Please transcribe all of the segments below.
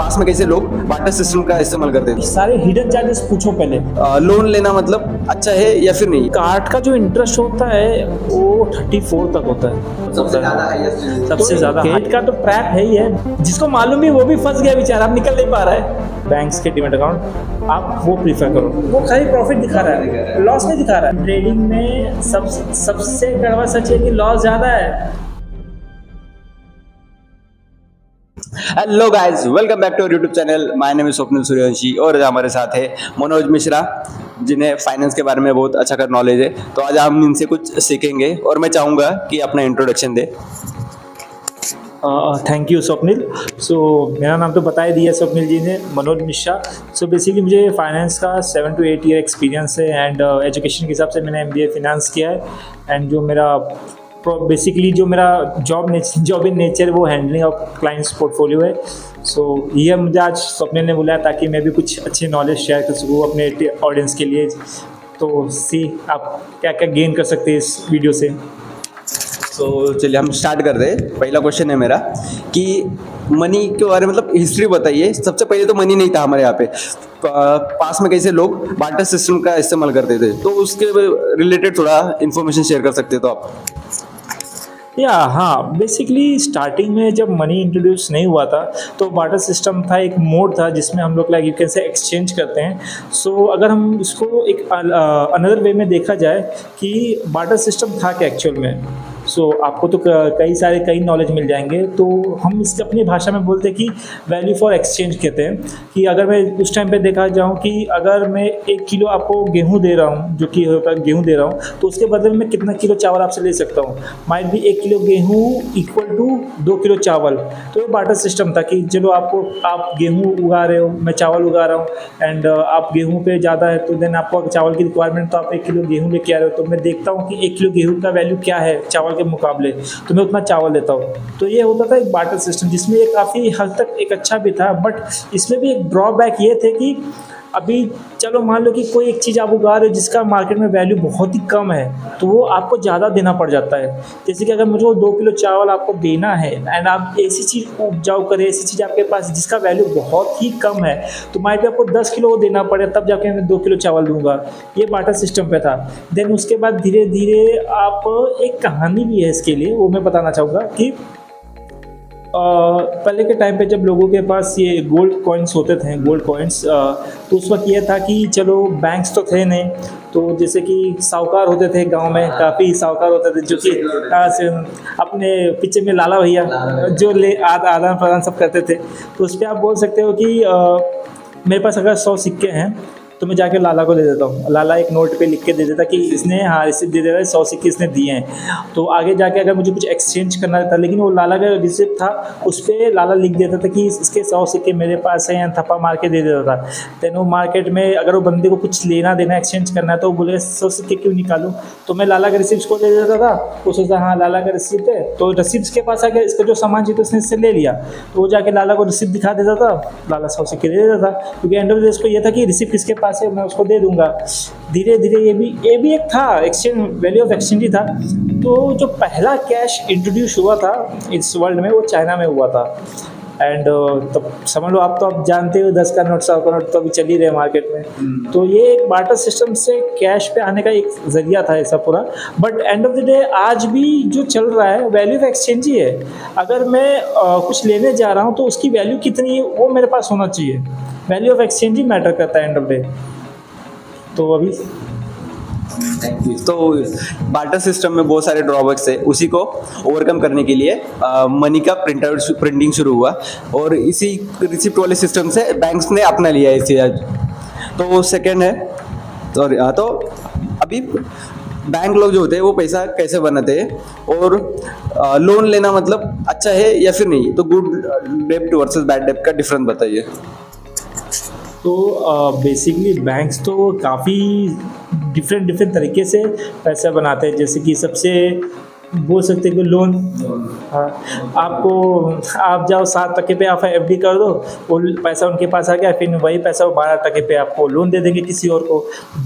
पास में कैसे लोग बार्टर सिस्टम का इस्तेमाल करते थे। सारे हिडन चार्जेस पूछो पहले। लोन लेना मतलब अच्छा है या फिर नहीं। कार्ड का जो इंटरेस्ट होता है वो 34 तक होता है, सबसे ज्यादा। क्रेडिट का तो ट्रैप है ही है, जिसको मालूम ही वो भी फंस गया बेचारा, अब निकल नहीं पा रहा है। बैंक्स के डीमैट अकाउंट आप वो प्रीफर करो, वो खाली प्रॉफिट दिखा रहा है, लॉस नहीं दिखा रहा है। ट्रेडिंग में सबसे कड़वा सच है कि लॉस ज्यादा है। Hello guys, welcome back to YouTube channel. My name is Swapnil Suryavanshi और हमारे साथ है मनोज मिश्रा, जिन्हें फाइनेंस के बारे में बहुत अच्छा कर नॉलेज है। तो आज हम इनसे कुछ सीखेंगे और मैं चाहूँगा कि अपना इंट्रोडक्शन दे। Thank you Swapnil. सो मेरा नाम तो बता ही दिया स्वप्निल जी ने, मनोज मिश्रा। सो बेसिकली मुझे फाइनेंस का 7 to 8 ईयर एक्सपीरियंस है एंड एजुकेशन के हिसाब से मैंने MBA फिनेंस किया है। एंड जो मेरा बेसिकली जो मेरा जॉब इन नेचर वो हैंडलिंग ऑफ क्लाइंट्स पोर्टफोलियो है। सो ये मुझे आज स्वप्निल ने बुलाया ताकि मैं भी कुछ अच्छी नॉलेज शेयर कर सकूँ अपने ऑडियंस के लिए। तो आप क्या क्या गेन कर सकते हैं इस वीडियो से। तो चलिए हम स्टार्ट कर रहे हैं। पहला क्वेश्चन है मेरा कि मनी के बारे में मतलब हिस्ट्री बताइए। सबसे पहले तो मनी नहीं था हमारे यहाँ पे, पास में कैसे लोग बार्टर सिस्टम का इस्तेमाल करते थे, तो उसके रिलेटेड थोड़ा इन्फॉर्मेशन शेयर कर सकते हो तो आप। हाँ, बेसिकली स्टार्टिंग में जब मनी इंट्रोड्यूस नहीं हुआ था तो बार्टर सिस्टम था, एक मोड था जिसमें हम लोग like you can say exchange करते हैं। सो अगर हम इसको एक अनदर वे में देखा जाए कि बार्टर सिस्टम था क्या एक्चुअल में। सो आपको तो कई नॉलेज मिल जाएंगे। तो हम इसके अपनी भाषा में बोलते हैं कि वैल्यू फॉर एक्सचेंज कहते हैं। कि अगर मैं उस टाइम पे देखा जाऊँ कि अगर मैं 1 किलो आपको गेहूँ दे रहा हूँ, जो कि गेहूँ दे रहा हूँ, तो उसके बदले में मैं कितना किलो चावल आपसे ले सकता हूँ। माइट भी 1 किलो गेहूँ इक्वल टू 2 किलो चावल। तो ये बार्टर सिस्टम था कि चलो आप गेहूँ उगा रहे हो, मैं चावल उगा रहा हूँ एंड आप गेहूँ पे ज़्यादा है तो देन आपको चावल की रिक्वायरमेंट, तो आप 1 किलो गेहूँ लेके आ रहे हो, तो मैं देखता हूँ कि 1 किलो गेहूँ का वैल्यू क्या है चावल के मुकाबले, तो मैं उतना चावल देता हूँ। तो ये होता था एक बार्टर सिस्टम, जिसमें ये काफ़ी हद तक एक अच्छा भी था। बट इसमें भी एक ड्रॉबैक ये थे कि अभी चलो मान लो कि कोई एक चीज़ आप उगा रहे हो जिसका मार्केट में वैल्यू बहुत ही कम है, तो वो आपको ज़्यादा देना पड़ जाता है। जैसे कि अगर मुझे 2 किलो चावल आपको देना है एंड आप ऐसी चीज़ उपजाऊ करें, ऐसी चीज़ आपके पास जिसका वैल्यू बहुत ही कम है, तो माइट भी आपको 10 किलो देना पड़े तब जाके मैं 2 किलो चावल दूंगा। ये बार्टर सिस्टम पे था। देन उसके बाद धीरे धीरे आप, एक कहानी भी है इसके लिए, वो मैं बताना चाहूँगा कि पहले के टाइम पे जब लोगों के पास ये गोल्ड कॉइन्स होते थे, गोल्ड कॉइन्स, तो उस वक्त ये था कि चलो बैंक्स तो थे नहीं, तो जैसे कि साहूकार होते थे गांव में, काफ़ी साहूकार होते थे जो कि अपने पीछे में लाला भैया जो आदान प्रदान सब करते थे। तो उस पर आप बोल सकते हो कि मेरे पास अगर 100 सिक्के हैं तो मैं जाके लाला को दे देता हूँ। लाला एक नोट पे लिख के दे देता कि इसने रिसिप्ट दे देता है, 100 सिक्के इसने दिए हैं। तो आगे जाके अगर मुझे कुछ एक्सचेंज करना था, लेकिन वो लाला का रिसिप्ट था, उस पर लाला लिख देता था कि इसके 100 सिक्के मेरे पास है, या थप्पा मार के दे देता था। देन वो मार्केट में अगर वो बंदे को कुछ लेना देना एक्सचेंज करना है तो वो बोले 100 सिक्के क्यों निकालूँ, तो मैं लाला का रिसिप्ट को दे देता था। वो सोचता हाँ लाला का रिसिप्ट है, तो रिसिप्ट के पास आके इसका जो सामान चाहिए उसने इससे ले लिया, तो वो जाके लाला को रिसिप्ट दिखा देता था, लाला 100 सिक्के दे देता था। क्योंकि एंड ऑफ द डे उसको ये था कि रिसिप्ट किसके पास है, मैं उसको दे दूंगा। धीरे धीरे ये भी एक था, एक्सचेंज, वैल्यू ऑफ एक्सचेंज ही था। तो जो पहला कैश इंट्रोड्यूस हुआ था इस वर्ल्ड में वो चाइना में हुआ था। एंड तब समझ लो आप जानते हो 10 का नोट 100 का नोट तो अभी चल ही रहे मार्केट में। तो ये एक बार्टर सिस्टम से कैश पे आने का एक जरिया था ऐसा पूरा। But end of the day आज भी जो चल रहा है वैल्यू ऑफ एक्सचेंज ही है। अगर मैं कुछ लेने जा रहा हूँ तो उसकी वैल्यू कितनी है वो मेरे पास होना चाहिए। Value of exchange he matter करता है एंड ऑफ डे। तो अभी तो बार्टर सिस्टम में बहुत सारे ड्रॉबैक्स है, उसी को ओवरकम करने के लिए मनी का प्रिंटिंग शुरू हुआ और इसी रिसिप्ट वाले सिस्टम से बैंक्स ने अपना लिया इसे आज। तो सेकंड है सॉरी, तो अभी बैंक लोग जो होते हैं वो पैसा कैसे बनाते हैं और लोन लेना मतलब अच्छा है या फिर नहीं, तो गुड डेब्ट वर्सेस बैड डेब्ट का डिफरेंस बताइए। तो बेसिकली बैंक्स तो काफ़ी डिफरेंट तरीके से पैसा बनाते हैं। जैसे कि सबसे बोल सकते हैं कि लोन। हाँ, आपको आप जाओ 7% पे आप एफडी कर दो, वो पैसा उनके पास आ गया, फिर वही पैसा वो 12% पे आपको लोन दे देंगे किसी और को,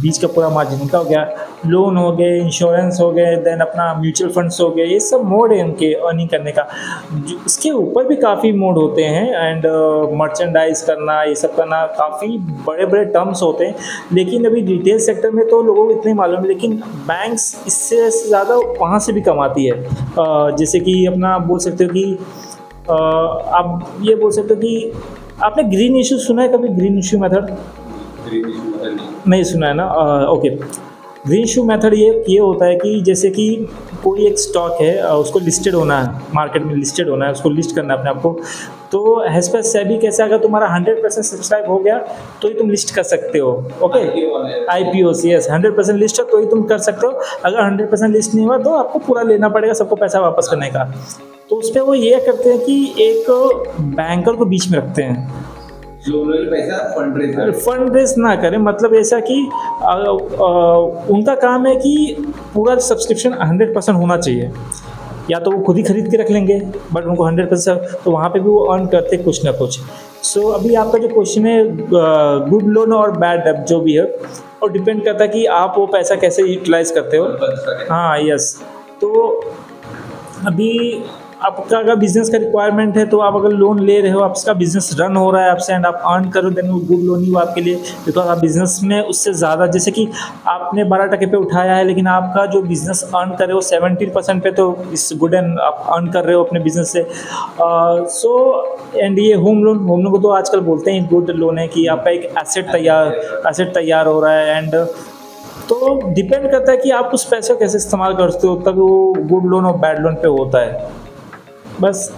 बीच का पूरा मार्जिन उनका हो गया। लोन हो गए, इंश्योरेंस हो गए, देन अपना म्यूचुअल फंड्स हो गए, ये सब मोड है उनके अर्निंग करने का। इसके ऊपर भी काफ़ी मोड होते हैं एंड मर्चेंडाइज करना, ये सब करना, काफ़ी बड़े बड़े टर्म्स होते हैं। लेकिन अभी रिटेल सेक्टर में तो लोगों को इतने मालूम है, लेकिन बैंक्स इससे ज़्यादा वहाँ से भी कमाती है। जैसे कि अपना बोल सकते हो कि आप ये बोल सकते हो कि आपने ग्रीन इशू सुना है कभी? ग्रीन इशू मेथड नहीं सुना है ना? ओके। ग्रीन इशू मेथड ये होता है कि जैसे कि कोई एक स्टॉक है, उसको लिस्टेड होना है, मार्केट में लिस्टेड होना है, उसको लिस्ट करना है अपने आप को। तो एज पर सेबी कैसे, अगर तुम्हारा 100% सब्सक्राइब हो गया तो ही तुम लिस्ट कर सकते हो। ओके, IPO यस, 100% लिस्ट है तो ही तुम कर सकते हो। अगर 100% लिस्ट नहीं हुआ तो आपको पूरा लेना पड़ेगा, सबको पैसा वापस करने का। तो उस पर वो ये करते हैं कि एक बैंकर को बीच में रखते हैं, पैसा फंड रेज ना करें, मतलब ऐसा कि उनका काम है कि पूरा सब्सक्रिप्शन 100% होना चाहिए। या तो वो खुद ही खरीद के रख लेंगे, बट उनको 100%, तो वहाँ पे भी वो अर्न करते कुछ ना कुछ। सो अभी आपका जो क्वेश्चन है गुड लोन और बैड डेब्ट जो भी है, और डिपेंड करता है कि आप वो पैसा कैसे यूटिलाइज करते हो। हाँ यस। तो अभी आपका अगर बिजनेस का रिक्वायरमेंट है तो आप अगर लोन ले रहे हो, आपका बिजनेस रन हो रहा है आपसे एंड आप अर्न करो, देन वो गुड लोन ही हो आपके लिए। बिकॉज आप बिजनेस में उससे ज़्यादा, जैसे कि आपने 12% पे उठाया है, लेकिन आपका जो बिजनेस अर्न कर रहे हो 17% पे, तो इस गुड एंड आप अर्न कर रहे हो अपने बिजनेस से। सो एंड ये होम लोन को तो आजकल बोलते हैं गुड लोन है, कि आपका एक एसेट तैयार हो रहा है। एंड तो डिपेंड करता है कि आप उस पैसे को कैसे इस्तेमाल करते हो, तब वो गुड लोन और बैड लोन पे होता है। बस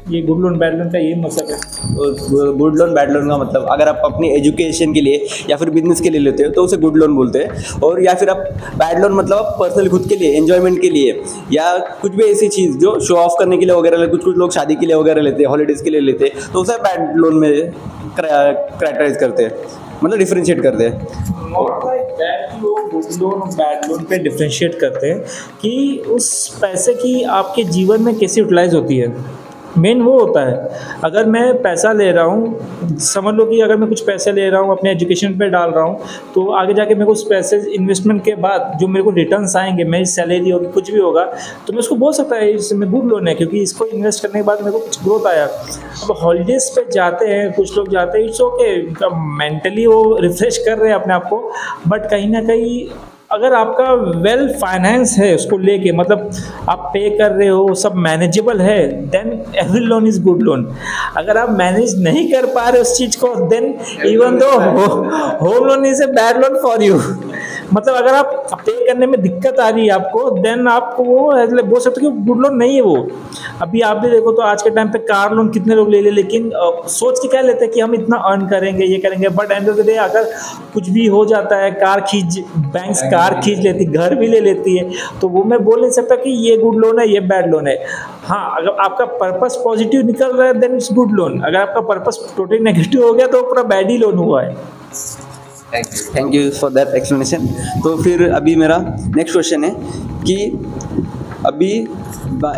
ये गुड लोन बैड लोन का यही मतलब है। गुड लोन बैड लोन का मतलब, अगर आप अपनी एजुकेशन के लिए या फिर बिजनेस के लिए लेते हो तो उसे गुड लोन बोलते हैं। और या फिर आप बैड लोन मतलब आप पर्सनली खुद के लिए, एंजॉयमेंट के लिए, या कुछ भी ऐसी चीज़ जो शो ऑफ करने के लिए वगैरह, कुछ लोग शादी के लिए वगैरह लेते हैं, हॉलीडेज़ के लिए लेते हैं, तो उसे बैड लोन में क्राइटेराइज करते हैं, मतलब डिफ्रेंशिएट करते हैं। नॉट लाइक दैट, लोग गुड लोन और बैड लोन पे डिफ्रेंशिएट करते हैं कि उस पैसे की आपके जीवन में कैसे यूटिलाइज होती है। मेन वो होता है, अगर मैं पैसा ले रहा हूँ, समझ लो कि अगर मैं कुछ पैसे ले रहा हूँ अपने एजुकेशन पे डाल रहा हूँ, तो आगे जाके मेरे को उस पैसे इन्वेस्टमेंट के बाद जो मेरे को रिटर्न्स आएंगे, मेरी सैलरी होगी, कुछ भी होगा, तो मैं उसको बोल सकता है इसमें गुड लोन है, क्योंकि इसको इन्वेस्ट करने के बाद मेरे को कुछ ग्रोथ आया। अब हॉलीडेज़ पे जाते हैं कुछ लोग, जाते हैं, इट्स ओके, मेंटली वो रिफ्रेश कर रहे हैं अपने आप को, बट कहीं ना कहीं अगर आपका वेल फाइनेंस है उसको लेके, मतलब आप पे कर रहे हो, सब मैनेजेबल है, then every loan is good loan. अगर आप मैनेज नहीं कर पा रहे उस चीज़ को, then even though home loan is a bad loan for you. मतलब अगर आप पे करने में दिक्कत आ रही है आपको, देन आपको वो बोल सकते हो कि गुड लोन नहीं है वो। अभी आप भी देखो तो आज के टाइम पे कार लोन कितने लोग ले लेकिन सोच के क्या लेते हैं कि हम इतना अर्न करेंगे, ये करेंगे, but end of the day अगर कुछ भी हो जाता है, बैंक्स कार खींच लेती, घर भी ले लेती है, तो वो मैं बोल नहीं सकता कि ये गुड लोन है, ये बैड लोन है। हाँ, अगर आपका पर्पस पॉजिटिव निकल रहा है देन इट्स गुड लोन, अगर आपका पर्पस टोटली नेगेटिव हो गया तो पूरा बैड ही लोन हुआ है। Thank you for that explanation. तो फिर अभी मेरा नेक्स्ट क्वेश्चन है कि अभी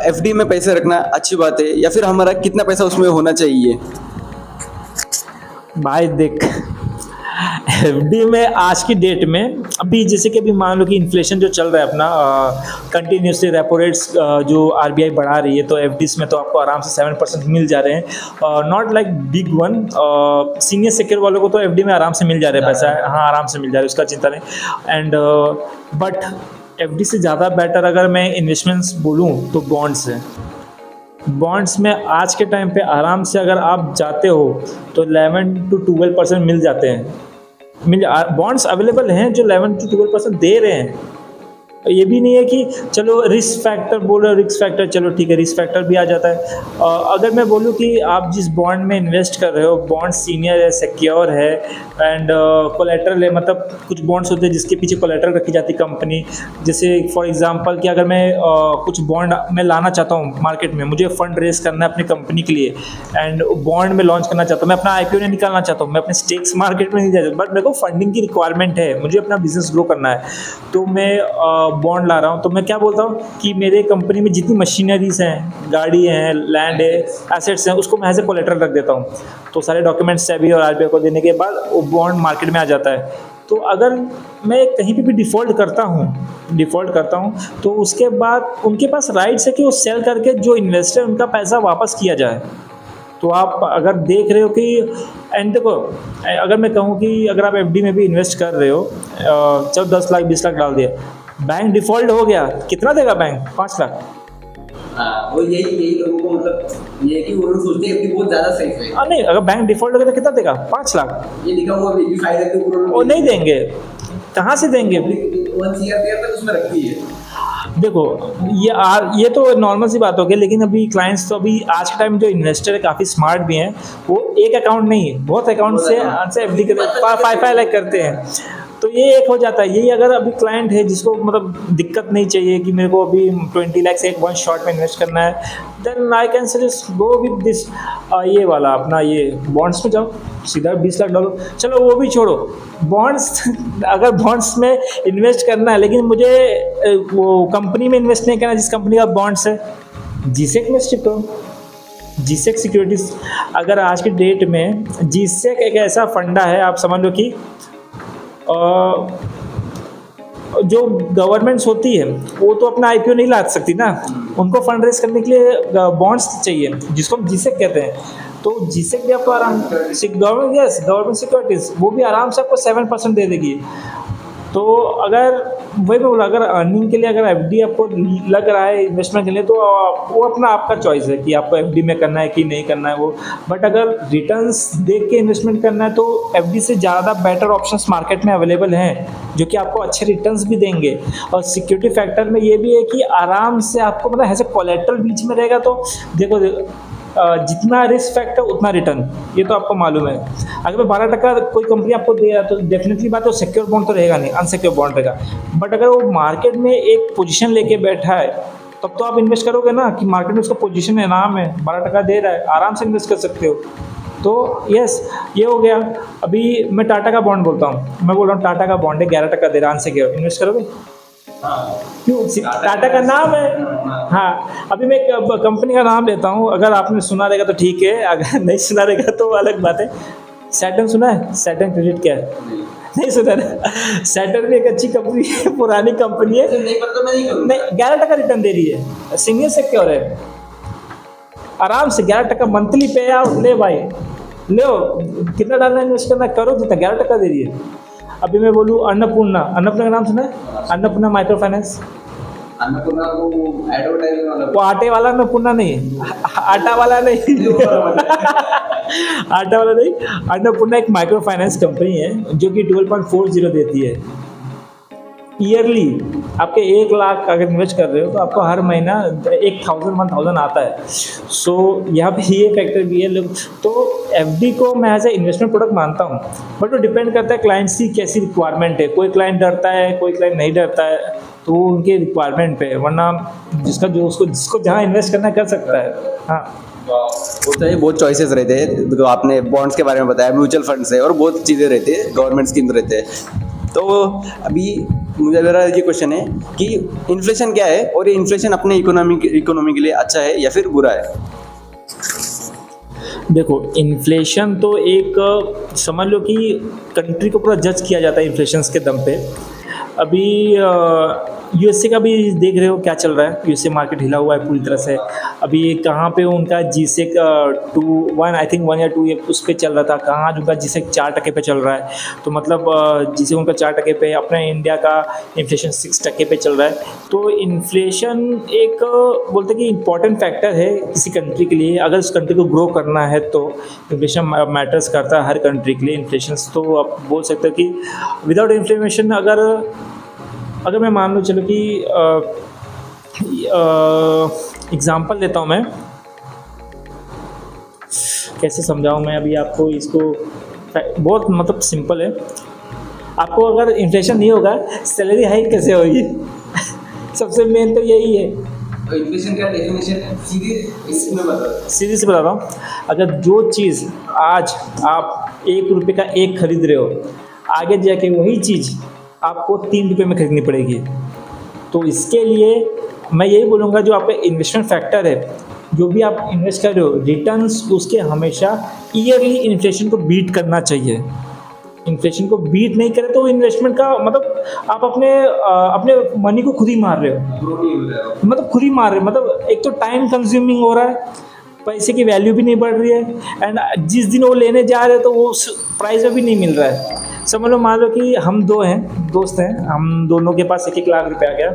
एफडी में पैसे रखना अच्छी बात है, या फिर हमारा कितना पैसा उसमें होना चाहिए? भाई देख, एफडी में आज की डेट में अभी जैसे कि अभी मान लो कि इन्फ्लेशन जो चल रहा है अपना, कंटिन्यूसली रेपो रेट्स जो आरबीआई बढ़ा रही है, तो एफडीज में तो आपको आराम से 7% मिल जा रहे हैं। Not like big one, senior secure वालों को तो एफडी में आराम से मिल जा रहा है पैसा, हाँ आराम से मिल जा रहा है, उसका चिंता नहीं। एंड बट एफडी से ज़्यादा बेटर अगर मैं इन्वेस्टमेंट्स बोलूँ तो बॉन्ड्स है। बॉन्ड्स में आज के टाइम पे आराम से अगर आप जाते हो तो 11 to 12% मिल जाते हैं। बॉन्ड्स अवेलेबल हैं जो 11 to 12% दे रहे हैं। ये भी नहीं है कि चलो रिस्क फैक्टर बोल रहे हो, रिस्क फैक्टर चलो ठीक है, रिस्क फैक्टर भी आ जाता है। अगर मैं बोलूँ कि आप जिस बॉन्ड में इन्वेस्ट कर रहे हो, बॉन्ड सीनियर है, सिक्योर है एंड कोलेटरल है, मतलब कुछ बॉन्ड्स होते हैं जिसके पीछे कोलेटरल रखी जाती है कंपनी। जैसे फॉर एग्जांपल कि अगर मैं कुछ बॉन्ड में लाना चाहता हूँ मार्केट में, मुझे फंड रेज करना है अपनी कंपनी के लिए एंड बॉन्ड में लॉन्च करना चाहता हूँ, मैं अपना IPO नहीं निकालना चाहता हूँ, मैं अपने स्टेक्स मार्केट में नहीं जाता, बट मेरे को फंडिंग की रिक्वायरमेंट है, मुझे अपना बिजनेस ग्रो करना है, तो मैं बॉन्ड ला रहा हूँ, तो मैं क्या बोलता हूँ कि मेरे कंपनी में जितनी मशीनरीज हैं, गाड़ी हैं, लैंड है, एसेट्स हैं, उसको मैं एज ए कोलेटरल रख देता हूँ। तो सारे डॉक्यूमेंट्स सेबी और आरबीआई को देने के बाद वो बॉन्ड मार्केट में आ जाता है। तो अगर मैं कहीं पे भी डिफ़ॉल्ट करता हूँ तो उसके बाद उनके पास राइट्स है कि वो सेल करके जो इन्वेस्टर उनका पैसा वापस किया जाए। तो आप अगर देख रहे हो कि एंड देखो, अगर मैं कहूँ कि अगर आप एफडी में भी इन्वेस्ट कर रहे हो, चलो 10 लाख 20 लाख डाल दिया, बैंक डिफ़ॉल्ट हो गया, कितना देगा बैंक? 5 लाख। हाँ, वो यही लोगों को मतलब ये है कि वो लोग सोचते हैं कि बहुत ज़्यादा सेफ है। नहीं, अगर बैंक डिफ़ॉल्ट हो गया तो कितना देगा? 5 लाख। ये लिखा हुआ भी 5 लाख के ऊपर वो नहीं देंगे, कहाँ से देंगे? 1 CR तक उसमें रखती है। देखो, ये तो नॉर्मल सी बात हो गई, लेकिन अभी क्लाइंट्स तो अभी आज के टाइम जो इन्वेस्टर है काफ़ी स्मार्ट भी हैं, वो एक अकाउंट नहीं बहुत अकाउंट से एफडी के 5 लाख करते हैं। तो ये एक हो जाता है। यही अगर अभी क्लाइंट है जिसको मतलब दिक्कत नहीं चाहिए कि मेरे को अभी 20 लाख से एक वन शॉट में इन्वेस्ट करना है, then I can suggest go with this, ये वाला अपना ये बॉन्ड्स में जाओ, सीधा 20 लाख डालो। चलो वो भी छोड़ो, बॉन्ड्स अगर बॉन्ड्स में इन्वेस्ट करना है, लेकिन मुझे वो कंपनी में इन्वेस्ट नहीं करना जिस कंपनी का बॉन्ड्स है, जीसेक में शिफ्ट करो। जीसेक सिक्योरिटीज़, अगर आज की डेट में जीसेक एक ऐसा फंडा है, आप समझ लो कि जो गवर्नमेंट्स होती है वो तो अपना आईपीओ नहीं ला सकती ना, उनको फंड रेज करने के लिए बॉन्ड्स चाहिए, जिसको हम जीसेक कहते हैं। तो जीसेक भी आपको आराम गवर्नमेंट सिक्योरिटीज़, वो भी आराम से आपको 7% दे देगी। तो अगर वही मैं बोला, अगर अर्निंग के लिए अगर एफडी आपको लग रहा है इन्वेस्टमेंट के लिए, तो वो अपना आपका चॉइस है कि आपको एफडी में करना है कि नहीं करना है वो। बट अगर रिटर्न्स देख के इन्वेस्टमेंट करना है तो एफडी से ज़्यादा बेटर ऑप्शंस मार्केट में अवेलेबल हैं, जो कि आपको अच्छे रिटर्न्स भी देंगे। और सिक्योरिटी फैक्टर में ये भी है कि आराम से आपको मतलब ऐसे कोलेटरल बीच में रहेगा, तो देखो जितना रिस्क फैक्टर उतना रिटर्न, ये तो आपको मालूम है। अगर 12% कोई कंपनी आपको दे रहा है तो डेफिनेटली बात है, सिक्योर बॉन्ड तो रहेगा नहीं, अनसिक्योर बॉन्ड रहेगा। बट अगर वो मार्केट में एक पोजीशन लेके बैठा है, तब तो आप इन्वेस्ट करोगे ना कि मार्केट में उसका पोजीशन है, नाम है, 12% दे रहा है, आराम से इन्वेस्ट कर सकते हो। तो यस, ये हो गया। अभी मैं टाटा का बॉन्ड बोलता हूँ, मैं बोल रहा हूँ टाटा का बॉन्ड है, 11% दे रहा है, अनसिक्योर, इन्वेस्ट करोगे? क्यों? टाटा का नाम है। हाँ, अभी मैं कंपनी का नाम लेता हूँ, अगर आपने सुना रहेगा तो ठीक है, अगर नहीं सुना रहेगा तो अलग बात है। सैटर्न सुना है? सैटर्न क्रेडिट क्या है? नहीं सुना है? सैटर्न भी एक अच्छी कंपनी है, पुरानी कंपनी है, नहीं पता तो मैं नहीं करूँगा। नहीं, 11% रिटर्न दे रही है, सीनियर सिक्योर है, आराम से 11% मंथली पे आउट। ले भाई, लो, कितना डालना इन्वेस्ट करना करो, जितना 11% दे रही है। अभी मैं बोलूँ अन्नपूर्णा का नाम सुना है? Annapurna micro finance. अन्नपूर्णा वो एडवर्टाइजिंग वाला, वो आटे वाला अन्नपूर्णा नहीं, आटा वाला नहीं आटा वाला नहीं। अन्नपूर्णा एक माइक्रो फाइनेंस कंपनी है जो कि 12.40 देती है ईयरली। आपके 1 लाख अगर इन्वेस्ट कर रहे हो तो आपको हर महीना 1,000 आता है। सो यहाँ पे ये फैक्टर भी है। लोग तो एफडी को मैं एज ए इन्वेस्टमेंट प्रोडक्ट मानता हूँ, बट वो डिपेंड करता है क्लाइंट्स की कैसी रिक्वायरमेंट है। कोई क्लाइंट डरता है, कोई क्लाइंट नहीं डरता है, तो वो उनके रिक्वायरमेंट पे, वरना जिसको जहाँ इन्वेस्ट करना कर सकता है। हाँ, होता है, बहुत चॉइसेस रहते हैं। तो आपने बॉन्ड्स के बारे में बताया, म्यूचुअल फंड्स है और बहुत चीज़ें रहती है, गवर्नमेंट स्कीम रहते हैं। तो अभी मेरा ये क्वेश्चन है कि इन्फ्लेशन क्या है और ये इन्फ्लेशन अपने इकोनॉमी के लिए अच्छा है या फिर बुरा है? देखो, इन्फ्लेशन तो एक समझ लो कि कंट्री को पूरा जज किया जाता है इन्फ्लेशन के दम पे। अभी यूएसए का भी देख रहे हो क्या चल रहा है, यूएसए मार्केट हिला हुआ है पूरी तरह से। अभी कहाँ पे उनका जीसेक 1 आई थिंक 1 या 2 उस पर चल रहा था, कहाँ उनका जीसेक 4% पे चल रहा है। तो मतलब जीसेक उनका 4% पे, अपने इंडिया का इन्फ्लेशन 6% पे चल रहा है। तो इन्फ्लेशन एक बोलते कि इम्पॉर्टेंट फैक्टर है किसी कंट्री के लिए। अगर उस कंट्री को ग्रो करना है तो इन्फ्लेशन मैटर्स करता है हर कंट्री के लिए। इन्फ्लेशन तो आप बोल सकते हो कि विदाउट इन्फ्लेशन, अगर मैं मान लो चलो कि एग्ज़ाम्पल देता हूँ मैं, कैसे समझाऊँ मैं अभी आपको इसको, बहुत मतलब सिंपल है। आपको अगर इन्फ्लेशन नहीं होगा, सैलरी हाइक कैसे होगी? सबसे मेन तो यही है। तो इन्फ्लेशन का डेफिनेशन है, सीधी से बता रहा हूँ। अगर जो चीज़ आज आप 1 रुपये का एक खरीद रहे हो, आगे जाके वही चीज़ आपको 3 रुपये में खरीदनी पड़ेगी। तो इसके लिए मैं यही बोलूँगा, जो आपका इन्वेस्टमेंट फैक्टर है, जो भी आप इन्वेस्ट कर रहे हो, रिटर्न्स उसके हमेशा ईयरली इन्फ्लेशन को बीट करना चाहिए। इन्फ्लेशन को बीट नहीं करे तो इन्वेस्टमेंट का मतलब आप अपने मनी को खुद ही मार रहे हो, मतलब खुद ही मार रहे हो। मतलब एक तो टाइम कंज्यूमिंग हो रहा है, पैसे की वैल्यू भी नहीं बढ़ रही है, एंड जिस दिन वो लेने जा रहे हैं तो वो उस प्राइस में भी नहीं मिल रहा है। समझ लो, मान लो कि हम दोस्त हैं, हम दोनों के पास 1-1 लाख रुपए आ गया,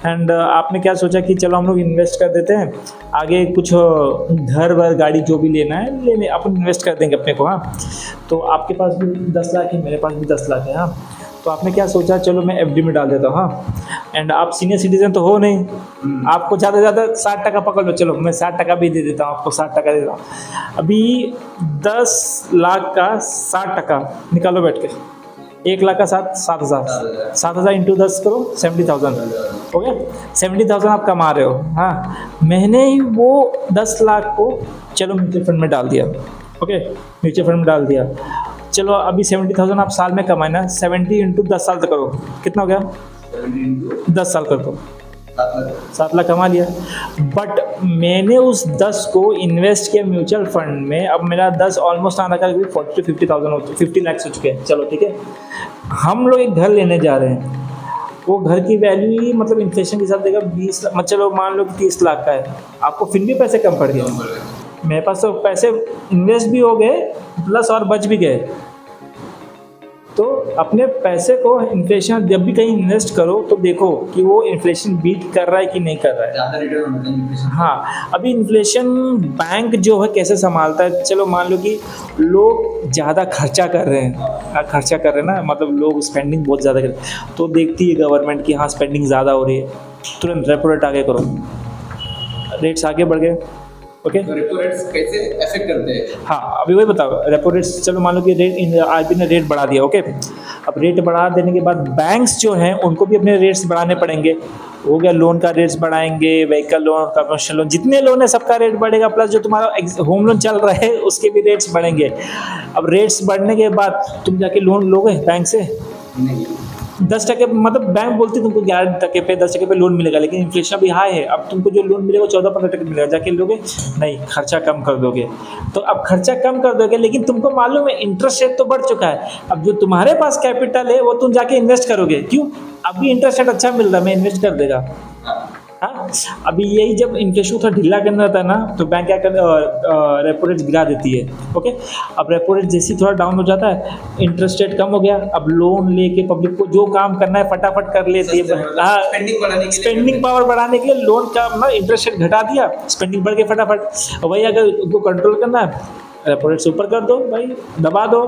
एंड आपने क्या सोचा कि चलो हम लोग इन्वेस्ट कर देते हैं, आगे कुछ घर वर गाड़ी जो भी लेना है लेने अपन इन्वेस्ट कर देंगे अपने को। हाँ, तो आपके पास भी 10 लाख है, मेरे पास भी 10 लाख है। हाँ, तो आपने क्या सोचा, चलो मैं एफडी में डाल देता हूँ। हाँ, एंड आप सीनियर सिटीजन तो हो नहीं, आपको ज़्यादा से ज़्यादा 60% पकड़ लो, चलो मैं 60% भी दे देता हूँ आपको, 60% दे देता हूँ। अभी 10 लाख का 60% निकालो बैठ के, 1 लाख का 7,000, 7,000 इंटू 10 करो, 70,000 हो गया। 70,000 आप कमा रहे हो। हाँ, मैंने ही वो 10 लाख को चलो म्यूचुअल फंड में डाल दिया। ओके, म्यूचुअल फंड में डाल दिया। चलो अभी 70,000 आप साल में कमाए ना, 70 इंटू 10 साल तक करो, कितना हो गया? 10 साल कर दो, 7 लाख कमा लिया। बट मैंने उस 10 को इन्वेस्ट किया म्यूचुअल फंड में, अब मेरा 10 ऑलमोस्ट आना का 40-50,000 50 लाख हो चुके हैं। चलो ठीक है, हम लोग एक घर लेने जा रहे हैं, वो घर की वैल्यू ही मतलब इन्फ्लेशन के हिसाब देगा 20 लाख, चलो मान लो कि 30 लाख का है, आपको फिर भी पैसे कम पड़ गए। मेरे पास तो पैसे इन्वेस्ट भी हो गए प्लस और बच भी गए। तो अपने पैसे को इन्फ्लेशन जब भी कहीं इन्वेस्ट करो तो देखो कि वो इन्फ्लेशन बीट कर रहा है कि नहीं कर रहा है। ज़्यादा रिटर्न होता है इन्फ्लेशन। हाँ, अभी इन्फ्लेशन बैंक जो है कैसे संभालता है, चलो मान लो कि लोग ज़्यादा खर्चा कर रहे हैं, खर्चा कर रहे हैं ना, मतलब लोग स्पेंडिंग बहुत ज़्यादा कर रहे हैं, तो देखती है गवर्नमेंट की हाँ स्पेंडिंग ज़्यादा हो रही है, तुरंत रेपो रेट आगे करो, रेट्स आगे बढ़ गए। ओके, तो रेपो रेट्स कैसे अफेक्ट करते हैं? हाँ, अभी वही बताओ, रेपो रेट्स चलो मान लो कि आरबीआई ने रेट बढ़ा दिया। ओके, अब रेट बढ़ा देने के बाद बैंक्स जो हैं उनको भी अपने रेट्स बढ़ाने पड़ेंगे। हो गया, लोन का रेट्स बढ़ाएंगे, व्हीकल लोन, कमर्शियल लोन, जितने लोन है सबका रेट बढ़ेगा, प्लस जो तुम्हारा होम लोन चल रहा है उसके भी रेट्स बढ़ेंगे। अब रेट्स बढ़ने के बाद तुम जाके लोन लोगे बैंक से? नहीं, 10% मतलब बैंक बोलती है तुमको 11% पे 10% पे लोन मिलेगा, लेकिन इन्फ्लेशन भी हाई है, अब तुमको जो लोन मिलेगा 14-15% मिलेगा, जाके लोगे? नहीं, खर्चा कम कर दोगे। तो अब खर्चा कम कर दोगे, लेकिन तुमको मालूम है इंटरेस्ट रेट तो बढ़ चुका है। अब जो तुम्हारे पास कैपिटल है वो तुम जाके इन्वेस्ट करोगे, क्यों? अभी इंटरेस्ट रेट अच्छा मिल रहा है, मैं इन्वेस्ट कर देगा। हाँ, अभी यही जब इन्फ्लेशन थोड़ा ढीला करना रहता है ना, तो बैंक क्या कर रेपो रेट गिरा देती है। ओके, अब रेपो रेट जैसे थोड़ा डाउन हो जाता है, इंटरेस्ट रेट कम हो गया, अब लोन लेके पब्लिक को जो काम करना है फटाफट कर लेती है। हाँ, स्पेंडिंग पावर बढ़ाने के लिए लोन का मतलब इंटरेस्ट रेट घटा दिया, स्पेंडिंग बढ़ गई फटाफट। वही अगर उनको कंट्रोल करना है, रेपो रेट से ऊपर कर दो भाई, दबा दो,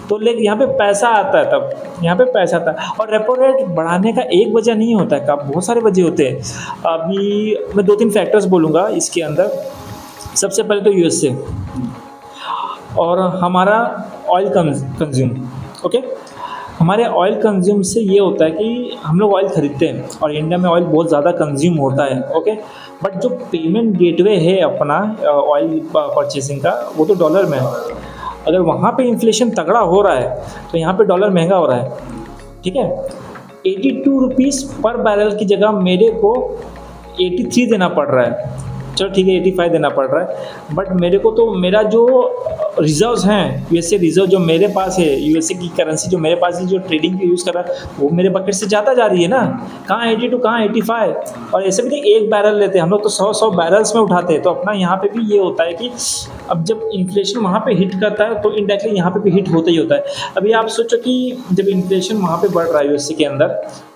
तो लेकिन यहाँ पे पैसा आता है, तब यहाँ पे पैसा आता है। और रेपो रेट बढ़ाने का एक वजह नहीं होता है, बहुत सारे वजह होते हैं। अभी मैं 2-3 फैक्टर्स बोलूँगा इसके अंदर। सबसे पहले तो यूएसए और हमारा ऑयल कंज्यूम। ओके, हमारे ऑयल कंज्यूम से ये होता है कि हम लोग ऑयल खरीदते हैं और इंडिया में ऑयल बहुत ज़्यादा कंज्यूम होता है। ओके, बट जो पेमेंट गेटवे है अपना ऑयल परचेसिंग का, वो तो डॉलर में है। अगर वहाँ पे इन्फ्लेशन तगड़ा हो रहा है तो यहाँ पे डॉलर महंगा हो रहा है। ठीक है, 82 रुपीज़ पर बैरल की जगह मेरे को 83 देना पड़ रहा है। चलो ठीक है, 85 देना पड़ रहा है, बट मेरे को तो मेरा जो रिजर्व्स हैं, यूएसए रिजर्व जो मेरे पास है, यूएसए की करेंसी जो मेरे पास है, जो ट्रेडिंग के यूज़ कर रहा है, वो मेरे बकेट से ज़्यादा जा रही है ना। कहाँ 82, कहाँ 85। और ऐसे भी एक बैरल लेते हैं हम लोग तो 100 बैरल्स में उठाते हैं। तो अपना यहाँ पे भी ये होता है कि अब जब इन्फ्लेशन वहाँ पे हिट करता है तो इनडायरेक्टली यहाँ पे भी हिट होता ही होता है। अभी आप सोचो कि जब इन्फ्लेशन वहाँ पे बढ़ रहा है यूएसए के अंदर,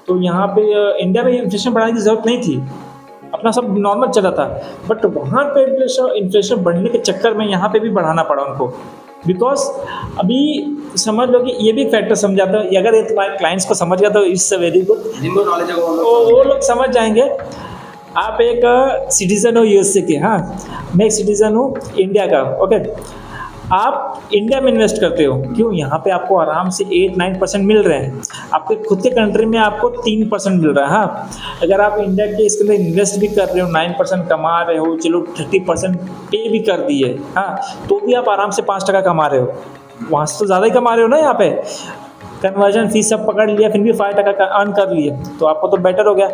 तो यहाँ पे इंडिया में इन्फ्लेशन बढ़ाने की ज़रूरत नहीं थी, अपना सब नॉर्मल चला था, बट वहाँ पे इन्फ्लेशन बढ़ने के चक्कर में यहाँ पे भी बढ़ाना पड़ा उनको। बिकॉज अभी समझ लो कि ये भी एक फैक्टर समझाता है, अगर ये तुम्हारे क्लाइंट्स को समझ गया तो इससे वेरी गुड, जिनको नॉलेज है वो लोग समझ जाएंगे। आप एक सिटीज़न हो यूएसए के, हाँ मैं एक सिटीज़न हूँ इंडिया का। ओके, आप इंडिया में इन्वेस्ट करते हो, क्यों? यहाँ पे आपको आराम से 8-9% मिल रहे हैं, आपके खुद के कंट्री में आपको 3% मिल रहा है। हाँ, अगर आप इंडिया के इसके अंदर इन्वेस्ट भी कर रहे हो, 9% कमा रहे हो, चलो 30% पे भी कर दिए, हाँ, तो भी आप आराम से 5% कमा रहे हो, वहाँ से तो ज़्यादा ही कमा रहे हो ना यहाँ पे। कन्वर्जन फीस सब पकड़ लिया, फिर भी 5% का अर्न कर लिए, तो आपको तो बेटर हो गया।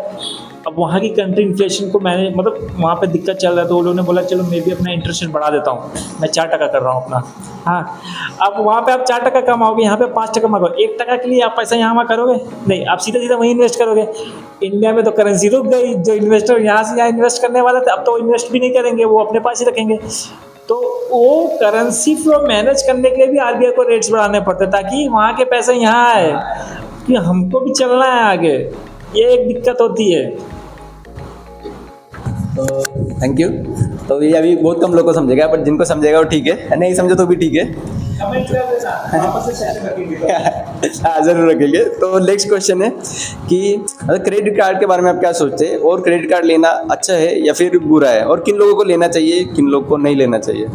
अब वहाँ की कंट्री इन्फ्लेशन को मैंने मतलब वहाँ पे दिक्कत चल रहा है, तो वो लोगों ने बोला चलो मैं भी अपना इंटरेस्ट रेट बढ़ा देता हूँ, मैं 4% कर रहा हूँ अपना। हाँ, अब वहाँ पे आप 4% कमाओगे, यहाँ पे 5% कमाओगे। 1% के लिए आप पैसा यहाँ वहाँ करोगे नहीं, आप सीधा सीधा वहीं इन्वेस्ट करोगे। इंडिया में तो करेंसी रुक गई, जो इन्वेस्टर यहाँ से यहाँ इन्वेस्ट करने वाले थे अब तो इन्वेस्ट भी नहीं करेंगे, वो अपने पास ही रखेंगे। तो वो करेंसी फ्लो मैनेज करने के लिए भी आरबीआई को रेट्स बढ़ाने पड़ते हैं, ताकि वहाँ के पैसे यहाँ आए, कि हमको भी चलना है आगे। ये एक दिक्कत होती है। तो थैंक यू। तो ये अभी बहुत कम लोग को समझेगा, बट जिनको समझेगा वो ठीक है, नहीं समझे तो भी ठीक है। हाँ जरूर रखेंगे। तो नेक्स्ट क्वेश्चन है कि क्रेडिट कार्ड के बारे में आप क्या सोचते हैं, और क्रेडिट कार्ड लेना अच्छा है या फिर बुरा है, और किन लोगों को लेना चाहिए, किन लोगों को नहीं लेना चाहिए?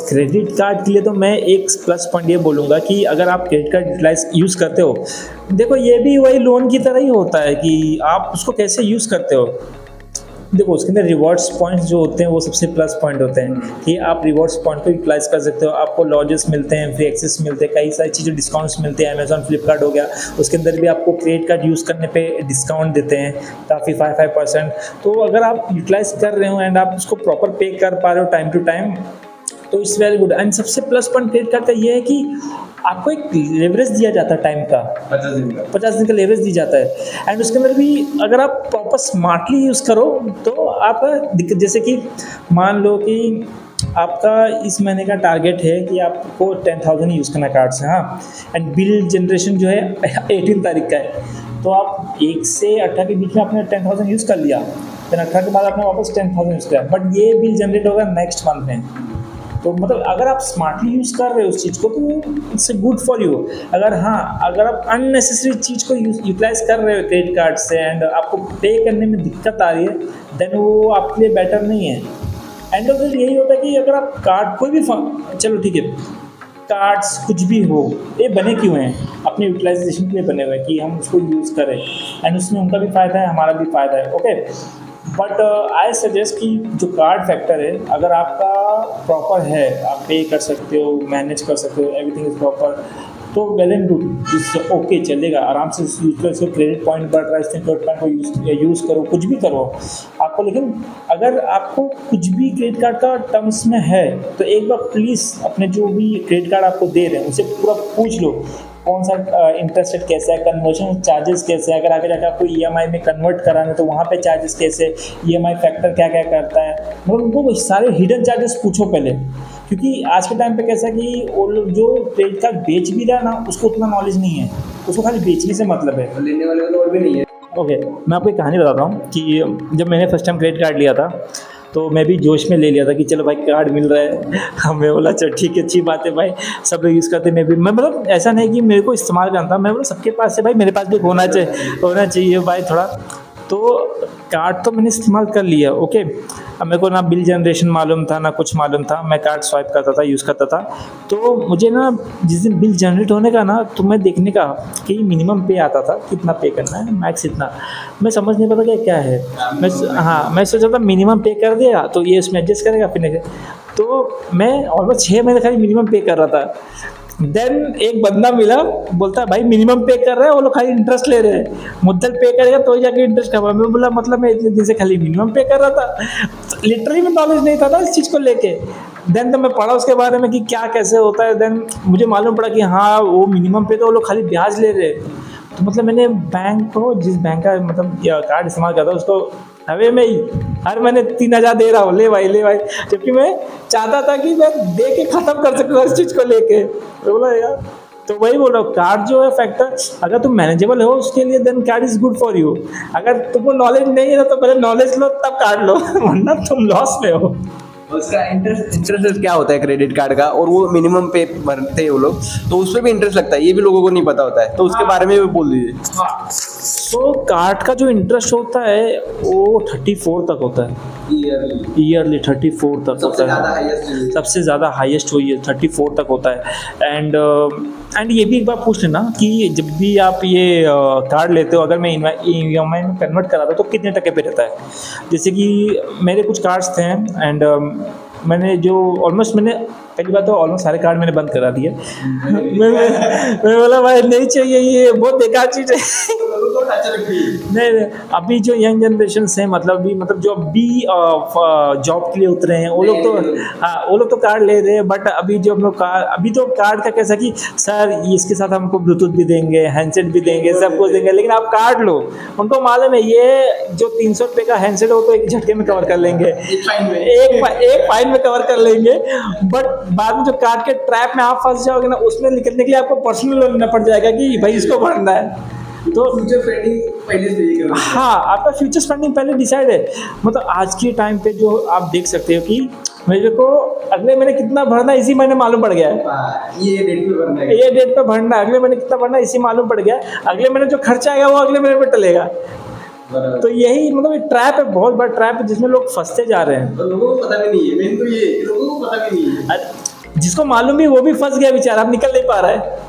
क्रेडिट कार्ड के लिए तो मैं एक प्लस पॉइंट ये बोलूँगा कि अगर आप क्रेडिट कार्ड यूज़ करते हो, देखो ये भी वही लोन की तरह ही होता है कि आप उसको कैसे यूज़ करते हो। देखो उसके अंदर रिवॉर्ड्स पॉइंट्स जो होते हैं वो सबसे प्लस पॉइंट होते हैं कि आप रिवॉर्ड्स पॉइंट को यूटिलाइज कर सकते हो, आपको लॉजेस मिलते हैं, फ्री एक्सेस मिलते हैं, कई सारी चीज़ें डिस्काउंट्स मिलते हैं। अमेजॉन फ्लिपकार्ट हो गया, उसके अंदर भी आपको क्रेडिट कार्ड यूज़ करने पे डिस्काउंट देते हैं काफ़ी 5% तो अगर आप यूटिलाइज कर रहे हो एंड आप उसको प्रॉपर पे कर पा रहे हो टाइम टू टाइम, तो इट्स वेरी गुड। एंड सबसे प्लस पॉइंट क्रेडिट कार्ड का ये है कि आपको एक लेवरेज दिया जाता है टाइम का, 50 दिन का लेवरेज दिया जाता है। एंड उसके अंदर भी अगर आप प्रॉपर स्मार्टली यूज़ करो तो आप दिक्कत, जैसे कि मान लो कि आपका इस महीने का टारगेट है कि आपको 10,000 यूज़ करना कार्ड से, हाँ, एंड बिल जनरेशन जो है 18 तारीख का है, तो आप 1 से 18 के बीच में आपने 10,000 यूज़ कर लिया, फिर 18 के बाद आपने वापस 10,000 यूज़ किया, बट ये बिल जनरेट होगा नेक्स्ट मंथ में। तो मतलब अगर आप स्मार्टली यूज़ कर रहे हो उस चीज़ को तो इट्स गुड फॉर यू। अगर अगर आप अननेसेसरी चीज़ को यूटिलाइज कर रहे हो क्रेडिट कार्ड से एंड आपको पे करने में दिक्कत आ रही है, देन वो आपके लिए बेटर नहीं है। एंड ऑफ यही होता है कि अगर आप कार्ड कोई भी चलो ठीक है, कार्ड्स कुछ भी हो, ये बने क्यों हैं? अपने यूटिलाइजेशन के लिए बने हुए हैं कि हम उसको यूज़ करें, एंड उसमें उनका भी फ़ायदा है, हमारा भी फ़ायदा है, ओके। बट आई सजेस्ट कि जो कार्ड फैक्टर है अगर आपका प्रॉपर है, आप पे कर सकते हो, मैनेज कर सकते हो, एवरीथिंग इज़ प्रॉपर, तो well and good, it's okay, चलेगा आराम से यूज़ कर सकते हो। क्रेडिट पॉइंट बढ़ रहा है, इसमें क्रेडिट पॉइंट को यूज़ करो, कुछ भी करो आपको। लेकिन अगर आपको कुछ भी क्रेडिट कार्ड का टर्म्स में है तो एक बार प्लीज़ अपने जो भी क्रेडिट कार्ड आपको दे रहे हैं उनसे पूरा पूछ लो कौन सा इंटरेस्ट रेट कैसा है, कन्वर्जन चार्जेस कैसे है, अगर आगे जाकर आपको ईएमआई में कन्वर्ट कराना है तो वहाँ पे चार्जेस कैसे, ईएमआई फैक्टर क्या क्या करता है, मतलब उनको सारे हिडन चार्जेस पूछो पहले। क्योंकि आज के टाइम पे कैसा है कि वो लोग जो क्रेडिट कार्ड बेच भी रहा है ना, उसको उतना नॉलेज नहीं है, उसको खाली बेचने से मतलब है, लेने वाले को तो और भी नहीं है। ओके, मैं आपको एक कहानी बताता हूँ कि जब मैंने फर्स्ट टाइम क्रेडिट कार्ड लिया था तो मैं भी जोश में ले लिया था कि चलो भाई कार्ड मिल रहा है, हमें बोला चल ठीक है, अच्छी बात है भाई, सब लोग यूज़ करते, मैं भी, मैं मतलब ऐसा नहीं कि मेरे को इस्तेमाल करना था, मैं बोला सबके पास है भाई, मेरे पास भी होना चाहिए भाई थोड़ा। तो कार्ड तो मैंने इस्तेमाल कर लिया, ओके। अब मेरे को ना बिल जनरेशन मालूम था ना कुछ मालूम था, मैं कार्ड स्वाइप करता था, यूज़ करता था। तो मुझे ना जिस दिन बिल जनरेट होने का ना, तो मैं देखने का कि मिनिमम पे आता था, कितना पे करना है, मैक्स इतना, मैं समझ नहीं पता क्या है। मैं सोचा था मिनिमम पे कर दिया तो ये उसमें एडजस्ट करेगा, फिर नहीं। तो मैं ऑलमोस्ट 6 महीने खाली मिनिमम पे कर रहा था। देन एक बंदा मिला, बोलता है भाई मिनिमम पे कर रहा है, वो लोग खाली इंटरेस्ट ले रहे हैं, मुद्दल पे करेगा तो जाके इंटरेस्ट कमा। मैं बोला मतलब मैं इतने दिन से खाली मिनिमम पे कर रहा था, लिटरली में नॉलेज नहीं था ना इस चीज़ को लेके। देन तो मैं पढ़ा उसके बारे में कि क्या कैसे होता है, देन मुझे मालूम पड़ा कि हाँ वो मिनिमम पे तो वो लोग खाली ब्याज ले रहे हैं। तो मतलब मैंने बैंक को, जिस बैंक का मतलब कार्ड इस्तेमाल करता उसको हवे में ही हर महीने 3,000 दे रहा हूँ, ले भाई, जबकि मैं चाहता था कि मैं दे के ख़त्म कर सकूँ इस चीज़ को लेके। तो बोला यार, तो वही बोल रहा हूँ, कार्ड जो है फैक्टर, अगर तुम मैनेजेबल हो उसके लिए then card is good for you. अगर तुमको नॉलेज नहीं है तो पहले नॉलेज लो तब कार्ड लो, वरना तुम लॉस में हो। उसका इंटरेस्ट क्या होता है क्रेडिट कार्ड का, और वो मिनिमम पे भरते हैं वो लोग, तो उस पर भी इंटरेस्ट लगता है, ये भी लोगों को नहीं पता होता है, तो उसके बारे में भी बोल दीजिए। हाँ, तो कार्ड का जो इंटरेस्ट होता है वो 34 तक होता है, ईयरली 34 तक होता है, सबसे ज़्यादा हाईएस्ट वही है, 34 तक होता है। एंड ये भी एक बार पूछ लेना कि जब भी आप ये कार्ड लेते हो, अगर मैं ईएमआई में कन्वर्ट कराता तो कितने टके पे रहता है। जैसे कि मेरे कुछ कार्ड्स थे एंड मैंने जो ऑलमोस्ट मैंने पहली बात तो ऑलमोस्ट सारे कार्ड मैंने बंद करा दिए। मैं बोला भाई नहीं चाहिए, ये बहुत बेकार चीज़ है। नहीं, अभी जो यंग जनरेशन है मतलब जो अभी जॉब के लिए उतरे हैं वो लोग तो हाँ वो लोग तो कार्ड ले रहे हैं। बट अभी जो हम लोग कार्ड, अभी तो कार्ड का कैसा कि सर इसके साथ हमको ब्लूटूथ भी देंगे, हैंडसेट भी देंगे, सब कुछ देंगे, लेकिन आप कार्ड लो। उनको मालूम है ये जो 300 रुपये का हैंडसेट हो तो एक झटके में कवर कर लेंगे, एक फाइन में कवर कर लेंगे। बट बाद में जो कार्ड के ट्रैप में आप फंस जाओगे ना, उसमें निकलने के लिए आपको पर्सनल लोन लेना पड़ जाएगा कि भाई इसको भरना है। तो फ्यूचर स्पेंडिंग पहले से ही करना। हाँ, आपका फ्यूचर स्पेंडिंग पहले डिसाइड है। मतलब आज के टाइम पे जो आप देख सकते हो कि मेरे को अगले महीने कितना भरना है इसी महीने मालूम पड़ गया है। ये डेट पे भरना है, ये डेट पे भरना है, अगले महीने कितना भरना है इसी मालूम पड़ गया। अगले महीने जो खर्चा आएगा वो अगले महीने पे टलेगा। तो यही मतलब एक ट्रैप है, बहुत बड़ा ट्रैप है जिसमें लोग फंसते जा रहे हैं। तो लोगों को पता भी नहीं है, मेन तो ये लोगों को पता भी नहीं है। जिसको मालूम भी वो भी फंस गया बेचारा, अब निकल नहीं पा रहा है।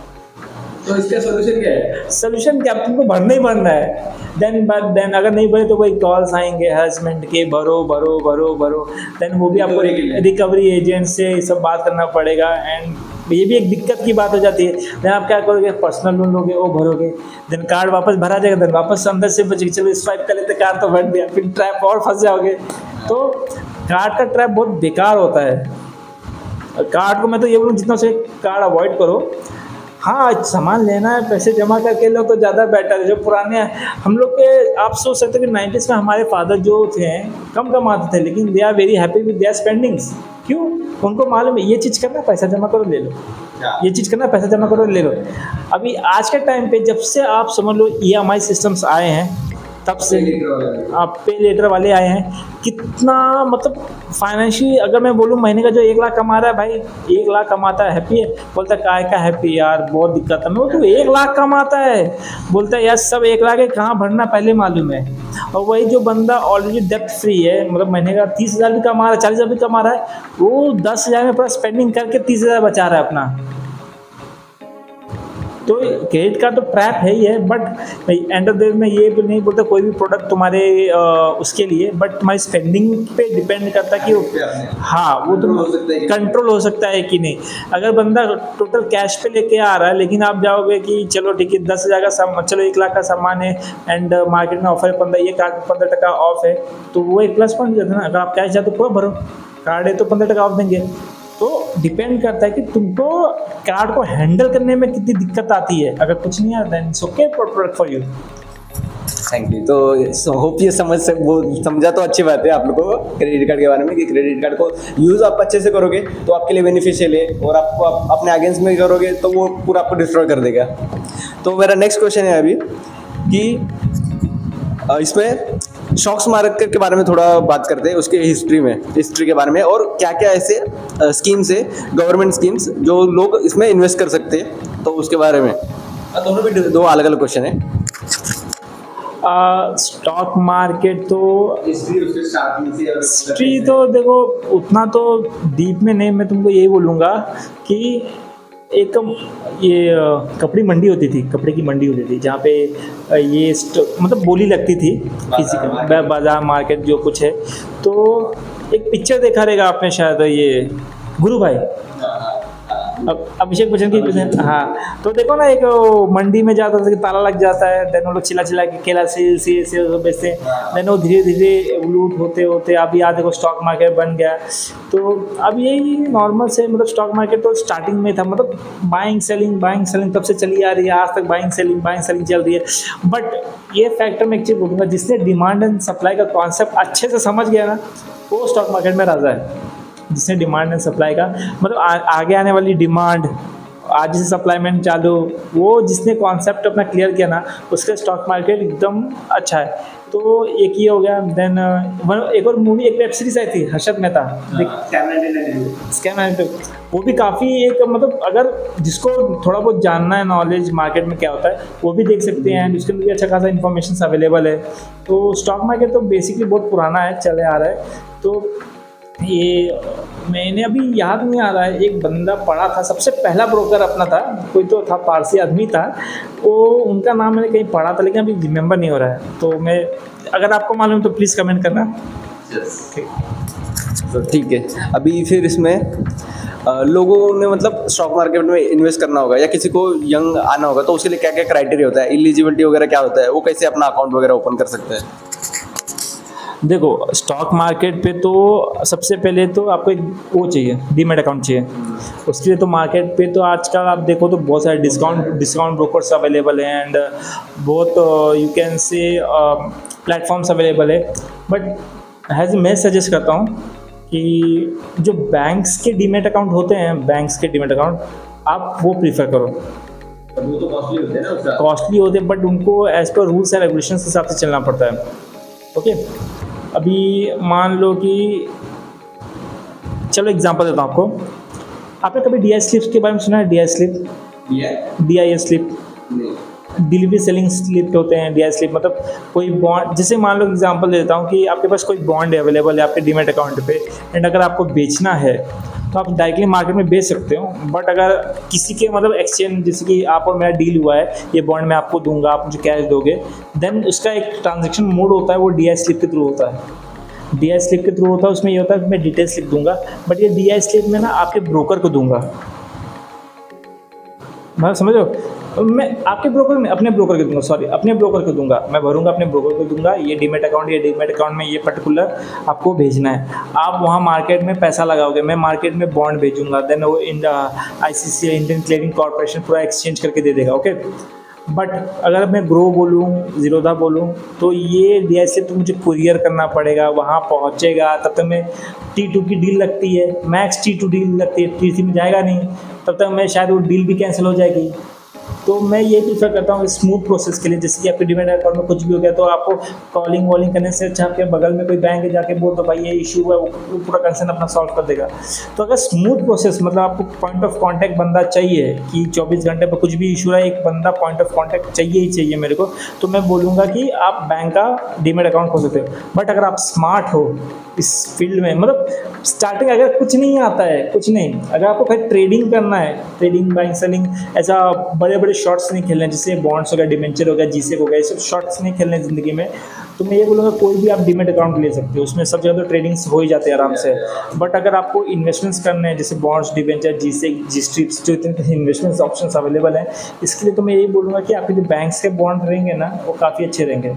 तो इसका सोल्यूशन क्या है? सोल्यूशन क्या, तुमको भरना ही भरना है। देन अगर नहीं भरे तो कोई कॉल्स आएंगे हरासमेंट के, भरो भरो भरो भरो। देन वो भी आपको रिकवरी एजेंट से सब बात करना पड़ेगा। एंड ये भी एक दिक्कत की बात हो जाती है। देन आप क्या करोगे, पर्सनल लोन लोगे, वो भरोगे, देन कार्ड वापस भरा जाएगा, देन वापस अंदर से बचे चलो स्वाइप कर लेते, कार्ड तो भर दिया, फिर ट्रैप और फंस जाओगे। तो कार्ड का ट्रैप बहुत बेकार होता है। कार्ड को मैं तो ये बोलूँ जितना से कार्ड अवॉइड करो। हाँ, सामान लेना है पैसे जमा करके लो तो ज़्यादा बेटर है। जो पुराने हम लोग के, आप सोच सकते हो कि 90s में हमारे फादर जो थे कम कमाते थे, लेकिन they are very happy with their spendings. क्यों? उनको मालूम है ये चीज़ करना, पैसा जमा करो ले लो, ये चीज़ करना, पैसा जमा करो ले लो। अभी आज के टाइम पे जब से आप समझ लो EMI सिस्टम्स आए हैं, तब से आप पे लेटर वाले आए हैं, कितना मतलब फाइनेंशियली अगर मैं बोलूँ महीने का जो 1 लाख कमा रहा है भाई, 1 लाख कमाता है, हैप्पी है? बोलता है काय का हैप्पी यार, बहुत दिक्कत है। मैं बोलता हूँ 1 लाख कमाता है, बोलता है यार सब 1 लाख है, कहाँ भरना पहले मालूम है। और वही जो बंदा ऑलरेडी डेप्ट फ्री है, मतलब महीने का 30,000 भी कमा रहा है, 40,000 भी कमा रहा है, वो 10,000 में पूरा स्पेंडिंग करके 30,000 बचा रहा है अपना। तो क्रेडिट कार्ड तो ट्रैप है ही है। But end of the day में ये भी नहीं बोलता कोई भी प्रोडक्ट तुम्हारे उसके लिए, बट तुम्हारी स्पेंडिंग पे डिपेंड करता है कि हाँ वो तो कंट्रोल हो सकता है कि नहीं। अगर बंदा टोटल कैश पे लेके आ रहा है, लेकिन आप जाओगे कि चलो ठीक है 10,000 का सामान, चलो 1 लाख का सामान है एंड मार्केट में ऑफर है 15, ये कार्ड 15% ऑफ है, तो वो एक प्लस पॉइंट जाता है ना। अगर आप कैश जाते तो पूरा भरो, कार्ड है तो 15% ऑफ देंगे। तो डिपेंड करता है कि तुमको कार्ड को हैंडल करने में कितनी दिक्कत आती है। अगर कुछ नहीं आता then it's okay product for you. Thank you. तो होप ये समझा तो अच्छी बात है आप लोगों को क्रेडिट कार्ड के बारे में, कि क्रेडिट कार्ड को यूज़ आप अच्छे से करोगे तो आपके लिए बेनिफिशियल है, और आपको आप अपने अगेंस्ट में करोगे तो वो पूरा आपको डिस्ट्रॉय कर देगा। तो मेरा नेक्स्ट क्वेश्चन है अभी कि इसमें स्टॉक्स मार्केट के बारे में थोड़ा बात करते हैं, उसके हिस्ट्री के बारे में, और क्या क्या ऐसे स्कीम्स है, गवर्नमेंट स्कीम्स जो लोग इसमें इन्वेस्ट कर सकते हैं, तो उसके बारे में। दोनों भी 2 अलग अलग क्वेश्चन है। स्टॉक मार्केट तो हिस्ट्री हिस्ट्री तो देखो उतना तो डीप में नहीं, मैं तुमको यही बोलूँगा कि एक ये कपड़े मंडी होती थी, कपड़े की मंडी होती थी जहाँ पे ये मतलब बोली लगती थी फिजिकल, बाजार मार्केट जो कुछ है। तो एक पिक्चर देखा रहेगा आपने शायद, ये गुरु भाई, अब अभिषेक बच्चन की, हाँ। तो देखो ना एक मंडी में जाता था कि ताला लग जाता है, देन वो लोग चिल्ला के केला से बेचते हैं, देन वो धीरे धीरे लूट होते होते अभी आज देखो स्टॉक मार्केट बन गया। तो अब यही नॉर्मल से मतलब स्टॉक मार्केट तो स्टार्टिंग में था, मतलब बाइंग सेलिंग तब से चली आ रही है, आज तक बाइंग सेलिंग चल रही है। बट ये फैक्टर मैं एक चीज़ बोलूँगा, जिसने डिमांड एंड सप्लाई का कॉन्सेप्ट अच्छे से समझ गया ना, वो स्टॉक मार्केट में राजा है। जिसने डिमांड एंड सप्लाई का मतलब आगे आने वाली डिमांड, आज से सप्लाईमेंट चालू, वो जिसने कॉन्सेप्ट अपना क्लियर किया ना, उसके स्टॉक मार्केट एकदम अच्छा है। तो एक ये हो गया। देन एक और मूवी, एक वेब सीरीज आई थी हर्षद मेहता, स्कैम, वो भी काफ़ी एक मतलब अगर जिसको थोड़ा बहुत जानना है नॉलेज मार्केट में क्या होता है वो भी देख सकते हैं, उसके अंदर भी अच्छा खासा इन्फॉर्मेशन अवेलेबल है। तो स्टॉक मार्केट तो बेसिकली बहुत पुराना है, चले आ रहा है। तो ये मैंने अभी याद नहीं आ रहा है, एक बंदा पढ़ा था, सबसे पहला ब्रोकर अपना था, कोई तो था पारसी आदमी था, वो उनका नाम मैंने कहीं पढ़ा था लेकिन अभी रिमेंबर नहीं हो रहा है। तो मैं, अगर आपको मालूम तो प्लीज़ कमेंट करना। ठीक। तो ठीक है, अभी फिर इसमें लोगों ने मतलब स्टॉक मार्केट में इन्वेस्ट करना होगा या किसी को यंग आना होगा, तो उसके लिए क्या क्या क्राइटेरिया होता है, एलिजिबिलिटी वगैरह क्या होता है, वो कैसे अपना अकाउंट वगैरह ओपन कर सकते हैं? देखो, स्टॉक मार्केट पे तो सबसे पहले तो आपको एक वो चाहिए, डीमैट अकाउंट चाहिए। उसके लिए तो मार्केट पे तो आजकल आप देखो तो बहुत सारे डिस्काउंट ब्रोकर्स अवेलेबल हैं एंड बहुत you can say platforms available है। बट हैज़ मैं सजेस्ट करता हूँ कि जो बैंक्स के डीमैट अकाउंट होते हैं, बैंक्स के डीमैट अकाउंट आप वो प्रीफर करो। वो तो कॉस्टली होते हैं ना उसका। कॉस्टली होते हैं बट उनको as per rules and regulations के हिसाब से चलना पड़ता है। ओके, अभी मान लो कि चलो एग्जांपल देता हूँ आपको। आपने कभी DI स्लिप्स के बारे में सुना है? DI slip, DIS slip, delivery selling slip होते हैं। DI स्लिप मतलब कोई बॉन्ड, जैसे मान लो एग्जांपल देता हूँ कि आपके पास कोई बॉन्ड अवेलेबल है आपके डीमैट अकाउंट पे एंड अगर आपको बेचना है तो आप डायरेक्टली मार्केट में बेच सकते हो। बट अगर किसी के मतलब एक्सचेंज, जैसे कि आप और मेरा डील हुआ है, ये बॉन्ड मैं आपको दूंगा, आप मुझे कैश दोगे, देन उसका एक ट्रांजैक्शन मोड होता है, वो DI स्लिप के थ्रू होता है। DI स्लिप के थ्रू होता है, उसमें ये होता है कि मैं डिटेल्स लिख दूंगा, बट ये DI स्लिप में ना आपके ब्रोकर को दूंगा। मतलब समझ रहे हो, मैं आपके ब्रोकर में अपने ब्रोकर को दूंगा, सॉरी अपने ब्रोकर को दूंगा, मैं भरूंगा अपने ब्रोकर को दूंगा ये डीमैट अकाउंट में ये पर्टिकुलर आपको भेजना है। आप वहाँ मार्केट में पैसा लगाओगे, मैं मार्केट में बॉन्ड भेजूंगा, देन वो ICICI इंडियन क्लियरिंग कॉर्पोरेशन पूरा एक्सचेंज करके दे देगा। ओके, बट अगर मैं ग्रो बोलूँ, ज़ीरोधा बोलूँ, तो ये DI स्लिप तो मुझे कुरियर करना पड़ेगा, वहाँ पहुँचेगा, तब तक मैं T2 की डील लगती है, मैक्स T2 डील लगती है, T3 में जाएगा नहीं, तब तक मैं शायद वो डील भी कैंसिल हो जाएगी। तो मैं ये प्रीफर करता हूँ स्मूथ प्रोसेस के लिए। जैसे कि आपके डीमैट अकाउंट में कुछ भी हो गया तो आपको कॉलिंग वॉलिंग करने से अच्छा आपके बगल में कोई बैंक है, जाके बोल दो भाई ये इशू है, वो पूरा कंसर्न अपना सॉल्व कर देगा। तो अगर स्मूथ प्रोसेस मतलब आपको पॉइंट ऑफ कांटेक्ट बंदा चाहिए कि 24 घंटे पर कुछ भी इशू है, एक बंदा पॉइंट ऑफ कांटेक्ट चाहिए ही चाहिए मेरे को, तो मैं बोलूँगा कि आप बैंक का डीमैट अकाउंट खोल सकते हो। बट अगर आप स्मार्ट हो इस फील्ड में, मतलब स्टार्टिंग अगर कुछ नहीं आता है, कुछ नहीं, अगर आपको फिर ट्रेडिंग करना है, ट्रेडिंग बाइंग सेलिंग, ऐसा बड़े बड़े शॉर्ट्स नहीं खेलने, जैसे बॉन्ड्स हो गया, डिबेंचर हो गया, GSEC हो गया, ये सब शॉर्ट्स नहीं खेलने ज़िंदगी में, तो मैं ये बोलूँगा कोई भी आप डीमैट अकाउंट ले सकते हो, उसमें सब जगह तो ट्रेडिंग्स हो ही जाते हैं आराम से। बट अगर आपको इन्वेस्टमेंट्स करने हैं, जैसे बॉन्ड्स, डिबेंचर, GSEC, GSTRIPS, जो इतने इन्वेस्टमेंट्स ऑप्शंस अवेलेबल हैं, इसके लिए तो मैं यही बोलूँगा कि आपके जो बैंक्स के बॉन्ड रहेंगे ना, वो काफ़ी अच्छे रहेंगे।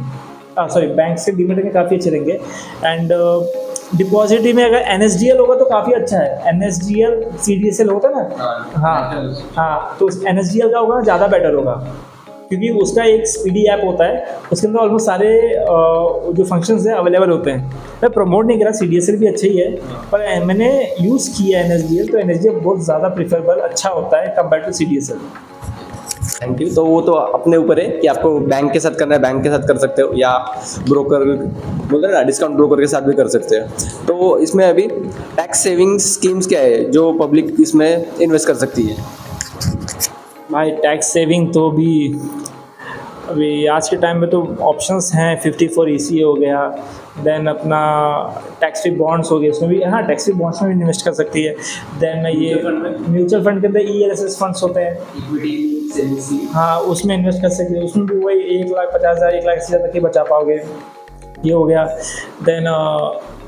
सॉरी, बैंक से डीमैट में काफ़ी अच्छे रहेंगे। एंड डिपॉजिट में अगर NSDL होगा तो काफ़ी अच्छा है। NSDL CDSL होता है ना, हाँ, तो NSDL का होगा ज़्यादा बेटर होगा, क्योंकि उसका एक स्पीडी ऐप होता है, उसके अंदर ऑलमोस्ट सारे जो फंक्शंस हैं अवेलेबल होते हैं। मैं प्रमोट नहीं कर रहा, CDSL भी अच्छा ही है, पर मैंने यूज़ किया है NSDL, तो NSDL बहुत ज़्यादा प्रीफरेबल अच्छा होता है compare to CDSL। Thank you. तो वो तो अपने ऊपर है कि आपको बैंक के साथ करना है, बैंक के साथ कर सकते हो, या ब्रोकर बोलते हैं ना, डिस्काउंट ब्रोकर के साथ भी कर सकते हैं। तो इसमें अभी टैक्स सेविंग स्कीम्स क्या है जो पब्लिक इसमें इन्वेस्ट कर सकती है? भाई टैक्स सेविंग तो अभी आज के टाइम में तो ऑप्शंस हैं, 54EC हो गया, देन अपना टैक्स फ्री बॉन्ड्स हो गए, उसमें भी, हाँ, टैक्स फ्री बॉन्ड्स में भी इन्वेस्ट कर सकती है। देन ये म्यूचुअल फंड के अंदर ELSS फंड्स होते हैं, इक्विटी सेविंग्स, हाँ, उसमें इन्वेस्ट कर सकते हैं, उसमें भी वही 1,50,000 1 लाख से ज़्यादा की बचा पाओगे, ये हो गया। देन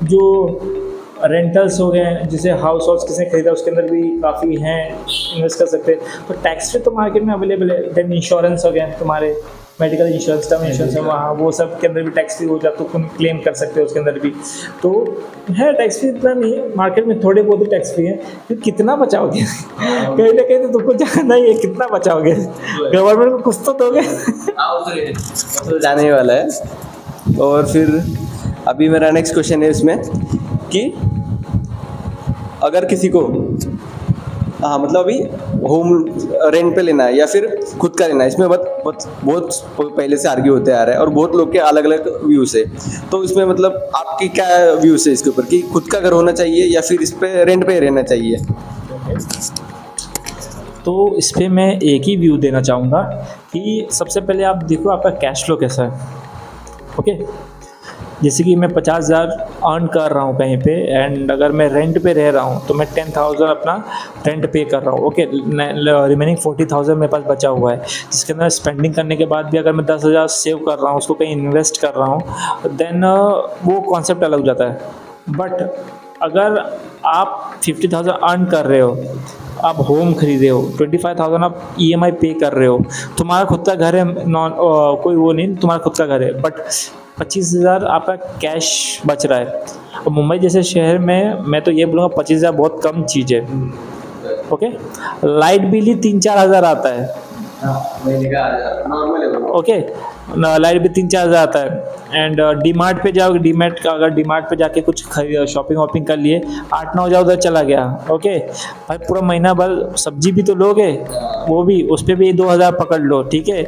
जो रेंटल्स हो गए, जैसे हाउस किसने खरीदा उसके अंदर भी काफ़ी हैं, इन्वेस्ट कर सकते हैं। तो टैक्स फ्री तो मार्केट में अवेलेबल है। देन इंश्योरेंस हो गए, तुम्हारे मेडिकल इंश्योरेंस, टर्म इंश्योरेंस है, वहाँ वो सब के अंदर भी टैक्स फ्री हो जाता, तो तुम क्लेम कर सकते हो उसके अंदर भी। तो है टैक्स फ्री, इतना नहीं है, मार्केट में थोड़े बहुत ही टैक्स फ्री है। फिर कितना बचाओगे कहीं ना कहीं तो तुमको जाना ही है, कितना बचाओगे, गवर्नमेंट को कुछ तो दोगे। तो जाने वाला है। और फिर अभी मेरा नेक्स्ट क्वेश्चन है इसमें कि अगर किसी को मतलब अभी होम रेंट पे लेना है या फिर खुद का लेना है, इसमें बहुत पहले से आर्ग्यू होते आ रहा है और बहुत लोग के अलग अलग व्यूज है। तो इसमें मतलब आपकी क्या व्यूज है इसके ऊपर कि खुद का घर होना चाहिए या फिर इस पे रेंट पे रहना चाहिए? तो इस पर मैं एक ही व्यू देना चाहूँगा कि सबसे पहले आप देखो आपका कैश फ्लो कैसा है। ओके, जैसे कि मैं 50,000 अर्न कर रहा हूँ कहीं पे, एंड अगर मैं रेंट पे रह रहा हूँ तो मैं 10,000 अपना रेंट पे कर रहा हूँ। ओके, रिमेनिंग 40,000 मेरे पास बचा हुआ है, जिसके अंदर स्पेंडिंग करने के बाद भी अगर मैं 10,000 सेव कर रहा हूँ, उसको कहीं इन्वेस्ट कर रहा हूँ, देन वो कॉन्सेप्ट अलग हो जाता है। बट अगर आप 50,000 अर्न कर रहे हो, आप होम खरीदे हो, 25,000 आप ईएमआई पे कर रहे हो, तुम्हारा खुद का घर है, नॉन कोई वो नहीं, तुम्हारा खुद का घर है, बट 25,000 आपका कैश बच रहा है। और मुंबई जैसे शहर में मैं तो ये बोलूँगा 25,000 बहुत कम चीज़ है। ओके, लाइट बिल ही 3-4 हज़ार आता है। महीने का नॉर्मल है वो। ओके, लाइट भी 3-4 हज़ार आता है। एंड डीमार्ट पे जाओगे, डीमार्ट का अगर डीमार्ट पे जाके कुछ शॉपिंग वॉपिंग कर लिए, 8-9 हज़ार उधर चला गया। ओके भाई, पूरा महीना भर सब्जी भी तो लोगे, वो भी उस पर भी 2 हज़ार पकड़ लो, ठीक है।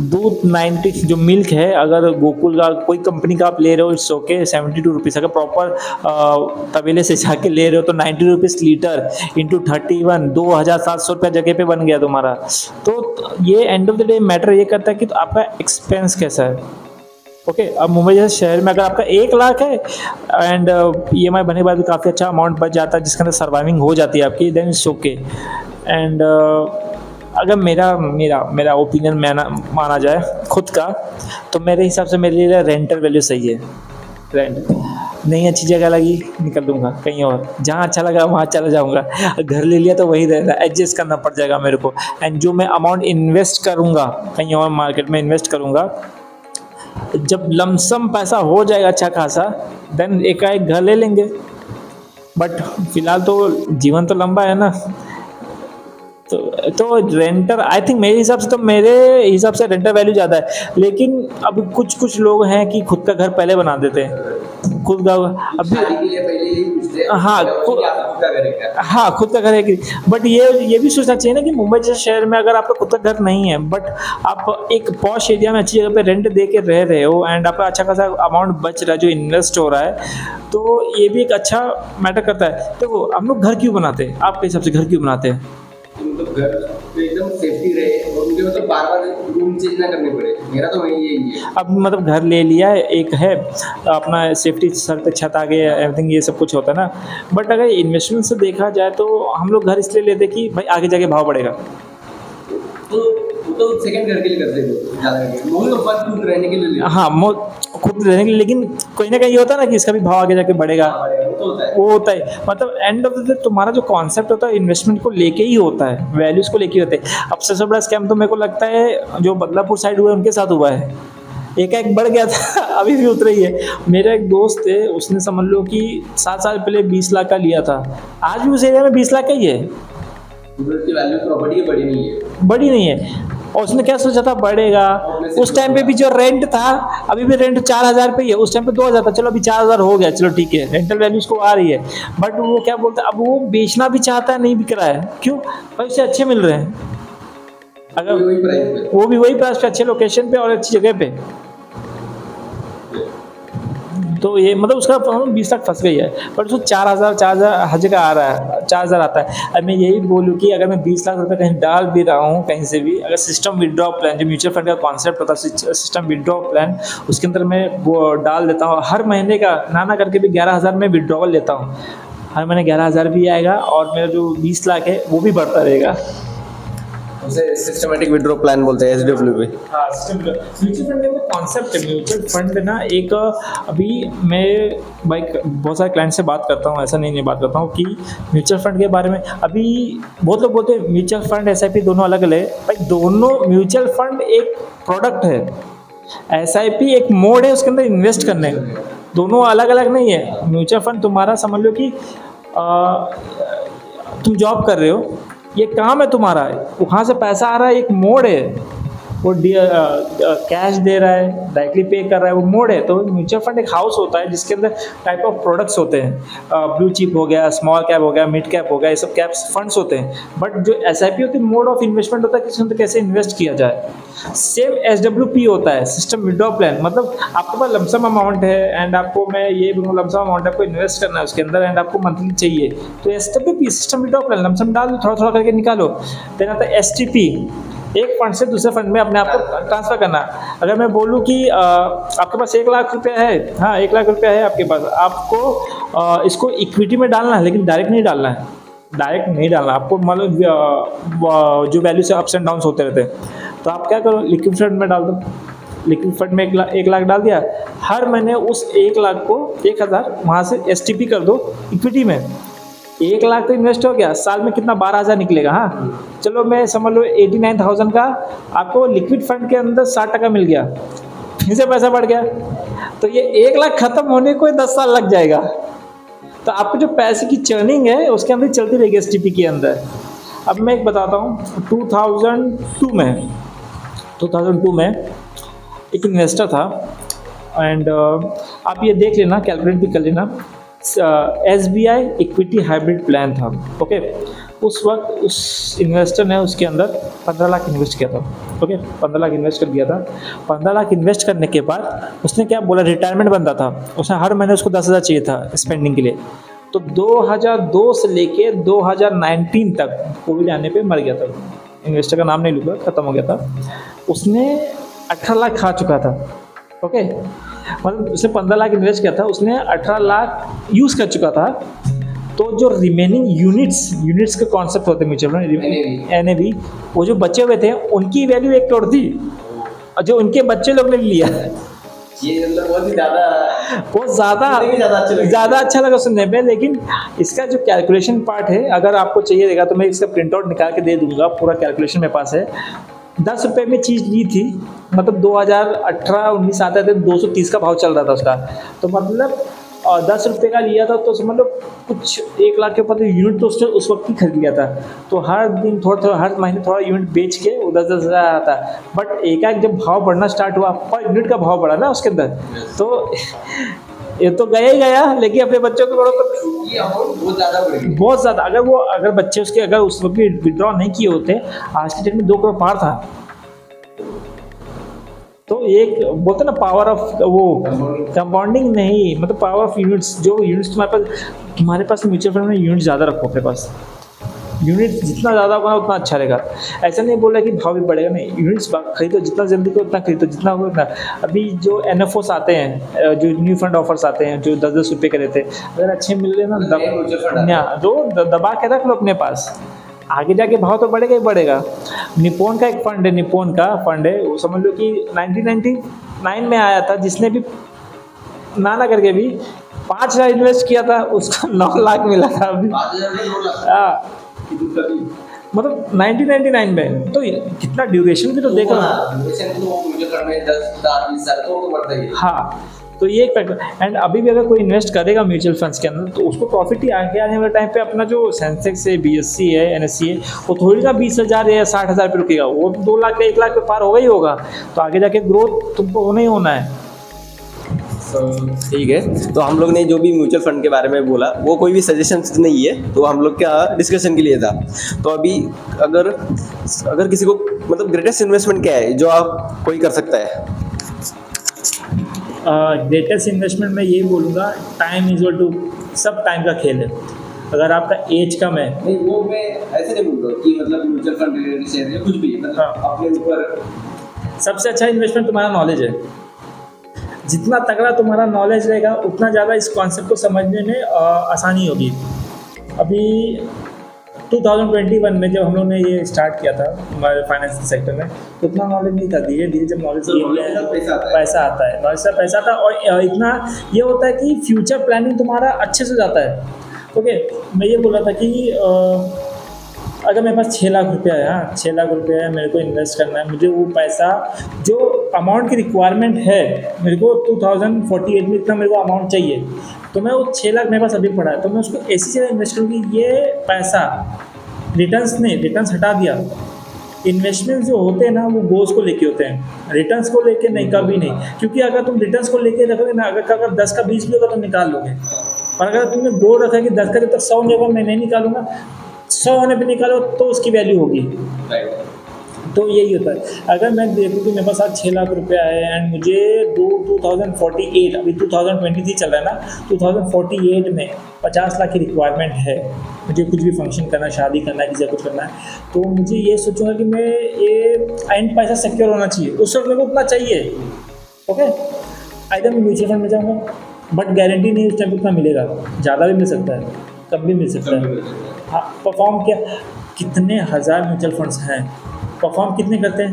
दूध 90 जो मिल्क है, अगर गोकुल का कोई कंपनी का आप ले रहे हो, इट्स ओके 72 रुपीज़। अगर प्रॉपर तबेले से जाके ले रहे हो तो 90 रुपीज़ लीटर इंटू 31, 2,700 रुपया जगह पे बन गया तुम्हारा। तो ये end of the day matter ये करता है कि तो आपका एक्सपेंस कैसा है। ओके, अब मुंबई जैसे शहर में अगर आपका 1 लाख है एंड ईएमआई भरने के बाद भी काफ़ी अच्छा अमाउंट बच जाता है जिसके अंदर सर्वाइविंग हो जाती है आपकी, देन इट्स ओके। एंड अगर मेरा ओपिनियन माना जाए खुद का, तो मेरे हिसाब से मेरे लिए रेंटल वैल्यू सही है। रेंट नहीं अच्छी जगह लगी, निकल लूँगा कहीं और, जहाँ अच्छा लगा वहाँ चला जाऊँगा। घर ले लिया तो वही रहना, एडजस्ट करना पड़ जाएगा मेरे को। एंड जो मैं अमाउंट इन्वेस्ट करूँगा कहीं और मार्केट में इन्वेस्ट करूँगा, जब लमसम पैसा हो जाएगा अच्छा खासा, देन एकाएक घर ले लेंगे। बट फिलहाल तो जीवन तो लंबा है ना, तो रेंटर, आई थिंक मेरे हिसाब से रेंटर वैल्यू ज़्यादा है। लेकिन अब कुछ लोग हैं कि खुद का घर पहले बना देते हैं, खुद का अभी शादी के लिए पहले यही पूछते हैं हाँ, कि आपका खुद का घर है क्या? हाँ खुद का घर है कि, बट ये भी सोचना चाहिए ना कि मुंबई जैसे शहर में अगर आपका खुद का घर नहीं है, बट आप एक पॉश एरिया में अच्छी जगह पे रेंट दे के रह रहे हो एंड आपका अच्छा खासा अमाउंट बच रहा है जो इन्वेस्ट हो रहा है, तो ये भी एक अच्छा मैटर करता है। देखो हम लोग घर क्यों बनाते हैं, आपके हिसाब से घर क्यों बनाते हैं? मतलब घर पे एकदम सेफ्टी रहे और मुझे मतलब बार बार रूम चेंज ना करने पड़े, मेरा तो वही यही है। अब मतलब घर ले लिया है, एक है अपना सेफ्टी, सर पे छत आ गई, एवरीथिंग ये सब कुछ होता है ना। बट अगर इन्वेस्टमेंट से देखा जाए तो हम लोग घर इसलिए लेते कि भाई आगे जाके भाव बढ़ेगा। तो वो तो सेकंड घर के लिए करते हो ज़्यादा करके, मम्मी पापा खुद रहने के लिए लेते हाँ खुद रहने के लिए, लेकिन कहीं ना कहीं ये होता है ना कि इसका भी भाव आगे जाके बढ़ेगा, हैं, वो तो होता है। वो होता है। मतलब एंड ऑफ द डे तुम्हारा जो कॉन्सेप्ट होता है इन्वेस्टमेंट को लेके ही होता है, वैल्यूज़ को लेके होते हैं। अब सबसे बड़ा स्कैम तो मेरे को लगता है जो बदलापुर साइड हुआ है उनके साथ हुआ है, एक बढ़ गया था अभी भी उतर ही है। मेरा एक दोस्त है, उसने समझ लो कि 7 साल पहले 20 लाख का लिया था, आज भी उस एरिया में 20 लाख का ही है, उधर की वैल्यू प्रॉपर्टी की बड़ी नहीं है। बड़ी नहीं है। और उसने क्या सोचा था बढ़ेगा, उस टाइम पे भी जो रेंट था, अभी भी रेंट 4,000 पे ही है, उस टाइम पे 2,000 था, चलो अभी 4,000 हो गया, चलो ठीक है, रेंटल वैल्यू उसको आ रही है। बट वो क्या बोलता है, अब वो बेचना भी चाहता है, नहीं बिक रहा है, क्यों भाई उसे अच्छे मिल रहे हैं, अगर वही प्राइस पे, वो भी वही प्राइस पे, अच्छे लोकेशन पे और अच्छी जगह पे। तो ये मतलब उसका 20 लाख फंस गई है, बट उसको 4,000 हर जगह आ रहा है, 4,000 आता है। अब मैं यही बोलूँ कि अगर मैं 20 लाख रुपए कहीं डाल भी रहा हूँ कहीं से भी, अगर सिस्टम विड्रॉ प्लान, जो म्यूचुअल फंड का कॉन्सेप्ट होता है सिस्टम विड्रॉ प्लान, उसके अंदर मैं वो डाल देता हूँ, हर महीने का ना करके भी 11,000 में विड्रॉवल लेता हूँ, हर महीने 11,000 भी आएगा और मेरा जो 20 लाख है वो भी बढ़ता रहेगा। उसे सिस्टमैटिक विड्रॉ प्लान बोलते हैं, SWP। हाँ, म्यूचुअल फंड का कॉन्सेप्ट है। म्यूचुअल फंड ना एक, अभी मैं भाई बहुत सारे क्लाइंट से बात करता हूँ, ऐसा नहीं बात करता हूँ कि म्यूचुअल फंड के बारे में। अभी बहुत लोग बोलते हैं म्यूचुअल फंड SIP दोनों अलग अलग है, भाई दोनों म्यूचुअल फंड एक प्रोडक्ट है, SIP एक मोड है उसके अंदर इन्वेस्ट करने, दोनों अलग अलग नहीं है। म्यूचुअल फंड तुम्हारा समझ लो कि तुम जॉब कर रहे हो, ये काम है तुम्हारा, वहाँ से पैसा आ रहा है, एक मोड है, वो कैश दे रहा है, डायरेक्टली पे कर रहा है, वो मोड है। तो म्यूचुअल फंड एक हाउस होता है जिसके अंदर टाइप ऑफ प्रोडक्ट्स होते हैं, ब्लू चिप हो गया, स्मॉल कैप हो गया, मिड कैप हो गया, ये सब कैप्स फंड्स होते हैं। बट जो SIP होती है मोड ऑफ इन्वेस्टमेंट होता है कि इसके अंदर कैसे इन्वेस्ट किया जाए। सेम SWP होता है, सिस्टम विड्रॉ प्लान, मतलब आपके पास लमसम अमाउंट है एंड आपको, मैं ये बोलूँ लमसम अमाउंट आपको इन्वेस्ट करना है उसके अंदर एंड आपको मंथली चाहिए, तो SWP system withdraw plan, lump sum डाल दो, थोड़ा थोड़ा करके निकालो। देन आता है STP, एक फंड से दूसरे फंड में अपने आप को ट्रांसफ़र करना। अगर मैं बोलूँ कि आपके पास 1 लाख रुपया है, हाँ 1 लाख रुपया है आपके पास, आपको इसको इक्विटी में डालना है, लेकिन डायरेक्ट नहीं डालना है, डायरेक्ट नहीं डालना आपको, मतलब जो वैल्यू से अप्स एंड डाउन्स होते रहते हैं, तो आप क्या करो, लिक्विड फंड में डाल दो, लिक्विड फंड में 1 लाख डाल दिया, हर महीने उस 1 लाख को 1,000 वहाँ से एसटीपी कर दो इक्विटी में। 1 लाख तो इन्वेस्ट हो गया, साल में कितना 12,000 निकलेगा। हाँ चलो मैं समझ लो 89,000 का आपको लिक्विड फंड के अंदर 60% मिल गया, फिर से पैसा बढ़ गया, तो ये 1 लाख खत्म होने को 10 साल लग जाएगा। तो आपको जो पैसे की चर्निंग है उसके अंदर चलती रहेगी एसटीपी के अंदर। अब मैं एक बताता हूँ, 2002 में एक इन्वेस्टर था, एंड आप ये देख लेना, कैलकुलेट भी कर लेना, SBI इक्विटी हाइब्रिड प्लान था। ओके, उस वक्त उस इन्वेस्टर ने उसके अंदर 15 लाख इन्वेस्ट किया था। ओके, 15 लाख इन्वेस्ट कर दिया था। 15 लाख इन्वेस्ट करने के बाद उसने क्या बोला, रिटायरमेंट बनता था, उसने हर महीने उसको 10,000 चाहिए था स्पेंडिंग के लिए। तो 2002 से लेके 2019 तक कोविड आने पे मर गया था। इन्वेस्टर का नाम नहीं लूँगा, ख़त्म हो गया था। उसने 18 लाख खा चुका था। ओके, मतलब उसने 15 लाख इन्वेस्ट किया था, उसने 18 लाख यूज़ कर चुका था। तो जो रिमेनिंग यूनिट्स के कॉन्सेप्ट होते हैं म्यूचुअल फंड, NAV, वो जो बचे हुए थे उनकी वैल्यू 1 करोड़ थी, और जो उनके बच्चे लोग ने लिया, ये मतलब बहुत ज़्यादा अच्छा लगा सुनने में। लेकिन इसका जो कैलकुलेशन पार्ट है, अगर आपको चाहिए रहेगा तो मैं इसका प्रिंट आउट निकाल के दे दूंगा, पूरा कैलकुलेशन मेरे पास है। 10 रुपये में चीज़ ली थी, मतलब 2018-19 आते थे 230 का भाव चल रहा था उसका, तो मतलब 10 रुपये का लिया था, तो समझ लो कुछ 1 लाख के ऊपर यूनिट तो उसने उस वक्त ही खरीद लिया था। तो हर दिन थोड़ा हर महीने थोड़ा यूनिट बेच के वो 10-10 हज़ार आता। बट एक जब भाव बढ़ना स्टार्ट हुआ, पर यूनिट का भाव बढ़ा ना उसके अंदर, तो ये तो गया ही गया, लेकिन अपने बच्चों को बड़ों को बहुत ज़्यादा, अगर बच्चे उसके अगर उस वक्त भी विड्रॉ नहीं किए होते, आज की डेट में 2 करोड़ पार था। तो एक बोलते ना पावर ऑफ वो कंपाउंडिंग नहीं, मतलब पावर ऑफ यूनिट्स। जो यूनिट्स तुम्हारे पास म्यूचुअल फंड में यूनिट ज़्यादा रखो अपने पास, यूनिट जितना ज़्यादा होगा उतना अच्छा रहेगा। ऐसा नहीं बोला कि भाव भी बढ़ेगा, नहीं, यूनिट्स खरीदो, जितना जल्दी को उतना खरीदो, जितना हो उतना। अभी जो NFOs आते हैं, जो न्यू फंड ऑफर्स आते हैं, जो 10-10 रुपये के रहते हैं, अगर अच्छे मिल रहे ना, दबा के रख लो अपने पास, आगे जाके भाव तो बढ़ेगा ही बढ़ेगा। निप्पॉन का एक फंड है, निप्पॉन का फंड है, वो समझ लो कि 1999 में आया था, जिसने भी नाना करके भी 5,000 इन्वेस्ट किया था, उसको 9 लाख मिला था अभी। हाँ, मतलब 1999 में, तो कितना ड्यूरेशन भी तो देखो। हाँ, तो ये एक फैक्टर। एंड अभी भी अगर कोई इन्वेस्ट करेगा म्यूचुअल फंड्स के अंदर, तो उसको प्रॉफिट ही आगे आने वाले टाइम पे अपना जो सेंसेक्स है, BSE है, NSE है, वो थोड़ी ना 20,000 या 60,000 पे रुकेगा, वो 2 लाख या 1 लाख पे पार होगा ही होगा। तो आगे जाके ग्रोथ तुमको होना ही होना है। ठीक है, तो हम लोग ने जो भी म्यूचुअल फंड के बारे में बोला वो कोई भी सजेशन नहीं है, तो हम लोग क्या डिस्कशन के लिए था। तो अभी अगर किसी को मतलब ग्रेटेस्ट इन्वेस्टमेंट क्या है जो आप कोई कर सकता है? ग्रेटेस्ट इन्वेस्टमेंट मैं यही बोलूँगा, टाइम इज टू, सब टाइम का खेल है। अगर आपका एज कम है, नहीं वो मैं ऐसे नहीं बोल रहा हूँ कि मतलब म्यूचुअल फंड रिलेटेड शेयर या कुछ भी, मतलब अपने ऊपर सबसे अच्छा इन्वेस्टमेंट तुम्हारा नॉलेज है। जितना तगड़ा तुम्हारा नॉलेज रहेगा, उतना ज़्यादा इस कॉन्सेप्ट को समझने में आसानी होगी। अभी 2021 में जब हम लोग ने ये स्टार्ट किया था हमारे फाइनेंशियल सेक्टर में, तो उतना नॉलेज नहीं था। धीरे धीरे जब नॉलेज पैसा आता है, नॉलेज से पैसा आता है, और इतना ये होता है कि फ्यूचर प्लानिंग तुम्हारा अच्छे से जाता है। ओके, मैं ये बोल रहा था कि अगर मेरे पास 6 लाख रुपया है, हाँ 6 लाख रुपया है, मेरे को इन्वेस्ट करना है, मुझे वो पैसा जो अमाउंट की रिक्वायरमेंट है, मेरे को 2048 में इतना मेरे को अमाउंट चाहिए, तो मैं वो 6 लाख मेरे पास अभी पड़ा है, तो मैं उसको ऐसी जगह इन्वेस्ट करूँगी, ये पैसा रिटर्न्स हटा दिया। इन्वेस्टमेंट जो होते हैं ना, वो गोल्स को लेके होते हैं, रिटर्न्स को लेके नहीं, कभी नहीं। क्योंकि अगर तुम रिटर्न्स को लेके रखोगे ना, अगर 10 का 20 भी होगा तो निकाल लोगे, और अगर तुमने गोल रखा कि 10 का जब तक 100 नहीं होगा मैं नहीं निकालूंगा, 100 होने पे निकालो तो उसकी वैल्यू होगी। तो यही होता है। अगर मैं देखूँ कि मेरे पास आज 6 लाख रुपया है, एंड मुझे 2048, अभी 2023 चल रहा है ना, 2048 में 50 लाख की रिक्वायरमेंट है, मुझे कुछ भी फंक्शन करना है, शादी करना है, किसी कुछ करना है, तो मुझे ये सोचूंगा कि मैं ये एंड पैसा सिक्योर होना चाहिए, उस वक्त मेरे को उतना चाहिए। ओके, आइदर मैं म्यूचुअल फंड में जाऊँगा, बट गारंटी नहीं उस टाइम उतना मिलेगा, ज़्यादा भी मिल सकता है, कम भी मिल सकता है। हाँ, परफॉर्म क्या, कितने हज़ार म्यूचुअल फंड्स हैं, परफॉर्म कितने करते हैं?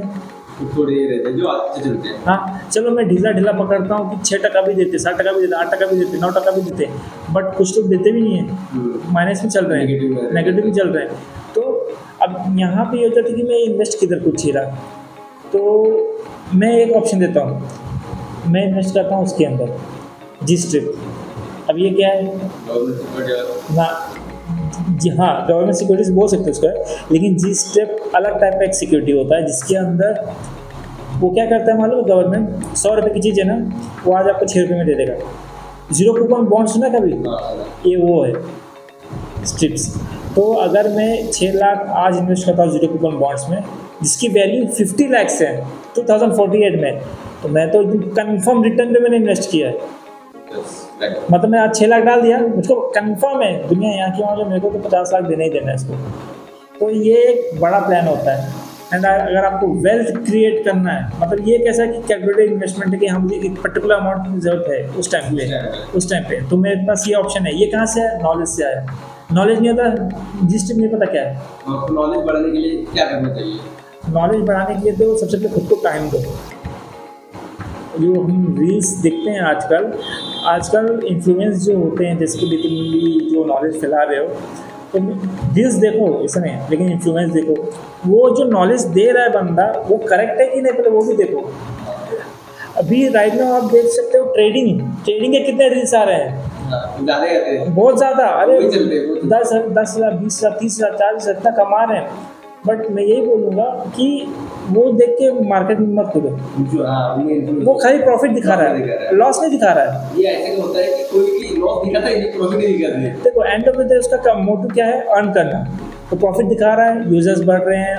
थोड़े ही रहते हैं जो अच्छे चलते हैं। हाँ चलो मैं ढीला ढीला पकड़ता हूँ कि 6% भी देते, 7% भी देते, 8% भी देते, 9% भी देते, बट कुछ लोग देते भी नहीं है, माइनस में चल रहे हैं, नेगेटिव में चल रहे हैं। तो अब यहाँ पे ये होता था कि मैं इन्वेस्ट किधर कुछ ही रहा, तो मैं एक ऑप्शन देता हूँ, मैं इन्वेस्ट करता हूँ उसके अंदर जी स्ट्रिप। अब ये क्या है ना, जी हाँ गवर्नमेंट सिक्योरिटीज बोल सकते हो उसको, लेकिन जी स्टेप अलग टाइप का एक सिक्योरिटी होता है जिसके अंदर वो क्या करता है मालूम है, गवर्नमेंट 100 रुपये की चीज़ है ना, वो आज आपको 6 रुपये में दे देगा। जीरो कूपन बॉन्ड सुना कभी, ये वो है स्ट्रिप्स। तो अगर मैं 6 लाख आज इन्वेस्ट करता हूँ जीरो कूपन बॉन्ड्स में जिसकी वैल्यू 50 लाख है 2048 में, तो मैं तो कंफर्म रिटर्न पे मैंने इन्वेस्ट किया है। मतलब मैं आज 6 लाख डाल दिया, मुझको कंफर्म है दुनिया यहाँ की वहाँ, मेरे को तो 50 लाख देना ही देना है इसको। तो ये एक बड़ा प्लान होता है। एंड अगर आपको वेल्थ क्रिएट करना है, मतलब ये कैसा कि कैलकुलेटेड इन्वेस्टमेंट है कि हम मुझे एक पर्टिकुलर अमाउंट की जरूरत है उस टाइम पे, तो मेरे पास ये ऑप्शन है। ये कहाँ से है, नॉलेज से आया। नॉलेज नहीं होता जिस टाइम नहीं पता क्या है। आपको नॉलेज बढ़ाने के लिए क्या करना चाहिए? नॉलेज बढ़ाने के लिए तो सबसे पहले खुद को टाइम दो। जो हम रील्स देखते हैं आजकल इन्फ्लुएंस जो होते हैं, जैसे कि तुम भी जो नॉलेज फैला रहे हो, तो रील्स देखो ऐसा नहीं, लेकिन इन्फ्लुएंस देखो, वो जो नॉलेज दे रहा है बंदा वो करेक्ट है कि नहीं पहले वो भी देखो। अभी राइट नाउ आप देख सकते हो ट्रेडिंग के कितने रील्स आ रहे हैं, बहुत ज़्यादा। अरे 10,000 20,000 30,000 40,000 इतना कमा रहे हैं। बट मैं यही बोलूँगा कि वो देख के मार्केट में मत करो, वो खाली प्रॉफिट दिखा रहा है, लॉस नहीं दिखा रहा है। ये ऐसे होता है कि कोई भी लॉस दिखाता है, प्रॉफिट नहीं दिखाता है। देखो एंड ऑफ द डे उसका मोटिव क्या है, अर्न करना। तो प्रॉफिट दिखा रहा है, यूजर्स बढ़ रहे हैं,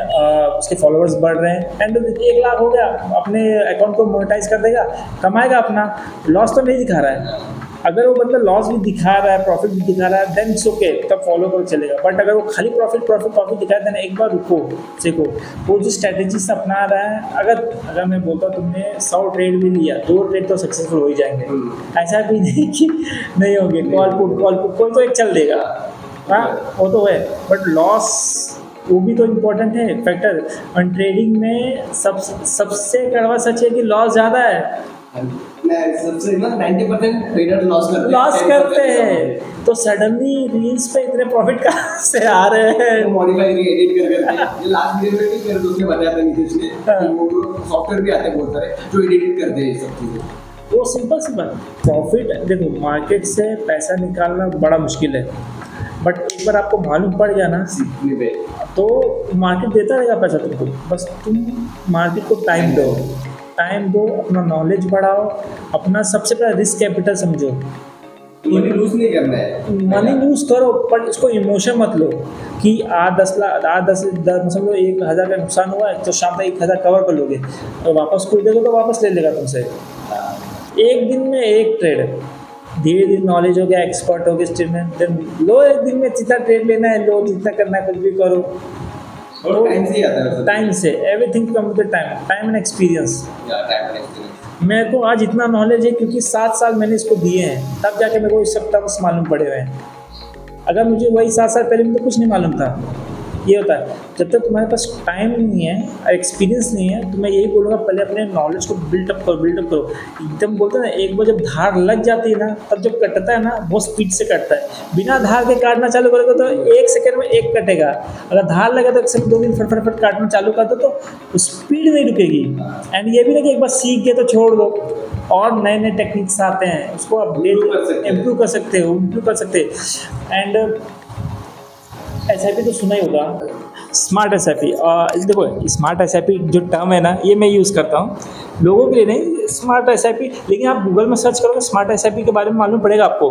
उसके फॉलोअर्स बढ़ रहे हैं, एंड 1 लाख हो गया, अपने अकाउंट को मोनेटाइज कर देगा, कमाएगा अपना, लॉस तो नहीं दिखा रहा है। अगर वो बंदा लॉस भी दिखा रहा है, प्रॉफिट भी दिखा रहा है, देन इट्स ओके, तब फॉलो करो चलेगा। बट अगर वो खाली प्रॉफिट दिखा देना, एक बार रुको, सीखो। वो जो स्ट्रैटेजीज अपना रहा है, अगर मैं बोलता हूँ तुमने 100 ट्रेड भी लिया, 2 ट्रेड तो सक्सेसफुल हो ही जाएंगे, ऐसा भी नहीं कि नहीं होंगे। कॉल पुट कोई तो एक चल देगा, हाँ वो तो है, बट लॉस वो भी तो इम्पोर्टेंट है फैक्टर। और ट्रेडिंग में सबसे कड़वा सच है कि लॉस ज़्यादा है। सबसे 90% ट्रेडर लॉस करते हैं। तो सडनली रील्स पे इतने प्रॉफिट कहाँ से आ रहे हैं? मॉडिफाई एडिट कर लास्ट वीडियो में नहीं कर दो, उसने बताया था नीतीश ने कि वो सॉफ्टवेयर भी आते हैं बहुत सारे जो एडिट करते हैं सब चीज़ें। वो सिंपल प्रॉफिट। देखो मार्केट से पैसा निकालना बड़ा मुश्किल है, बट एक बार आपको मालूम पड़ गया ना तो मार्केट देता रहेगा पैसा तुमको। बस तुम मार्केट को टाइम दो, अपना नॉलेज बढ़ाओ, अपना सबसे पहले रिस्क कैपिटल समझो। मनी लूज नहीं करना है, मनी लूज करो, पर इसको इमोशन मत लो कि 10 समझो 1,000 का नुकसान हुआ है तो शाम तक 1,000 कवर कर लोगे, और वापस खोल देगा तो वापस ले लेगा तुमसे। एक दिन में एक ट्रेड, धीरे धीरे नॉलेज हो गया, एक्सपर्ट हो गए स्ट्रीम में, देन लो एक दिन में जितना ट्रेड लेना है लो, जितना करना है कुछ भी करो। और टाइम से ही आता है, टाइम से everything come with time and experience. मेरे को आज इतना नॉलेज है क्योंकि 7 साल मैंने इसको दिए हैं, तब जाके मेरे को इस सब टर्म्स मालूम पड़े हुए हैं। अगर मुझे वही 7 साल पहले मुझे कुछ नहीं मालूम था। ये होता है जब तक तुम्हारे पास टाइम नहीं है और एक्सपीरियंस नहीं है, तो मैं यही बोलूँगा पहले अपने नॉलेज को बिल्डअप करो। एकदम बोलते हैं ना, एक बार जब धार लग जाती है ना, तब जब कटता है ना बहुत स्पीड से कटता है। बिना धार के काटना चालू करोगे तो 1 सेकंड में 1 कटेगा, अगर धार लगे तो 1 से 2 दिन फट काटना चालू कर दो तो स्पीड नहीं रुकेगी। एंड ये भी ना कि एक बार सीख गए तो छोड़ दो, और नए नए टेक्निक्स आते हैं उसको अपडेट इम्प्रूव कर सकते हो। एंड SIP तो सुना ही होगा, स्मार्ट SIP। देखो स्मार्ट SIP जो टर्म है ना, ये मैं यूज़ करता हूँ लोगों के लिए नहीं, स्मार्ट SIP। लेकिन आप गूगल में सर्च करोगे स्मार्ट SIP के बारे में मालूम पड़ेगा आपको।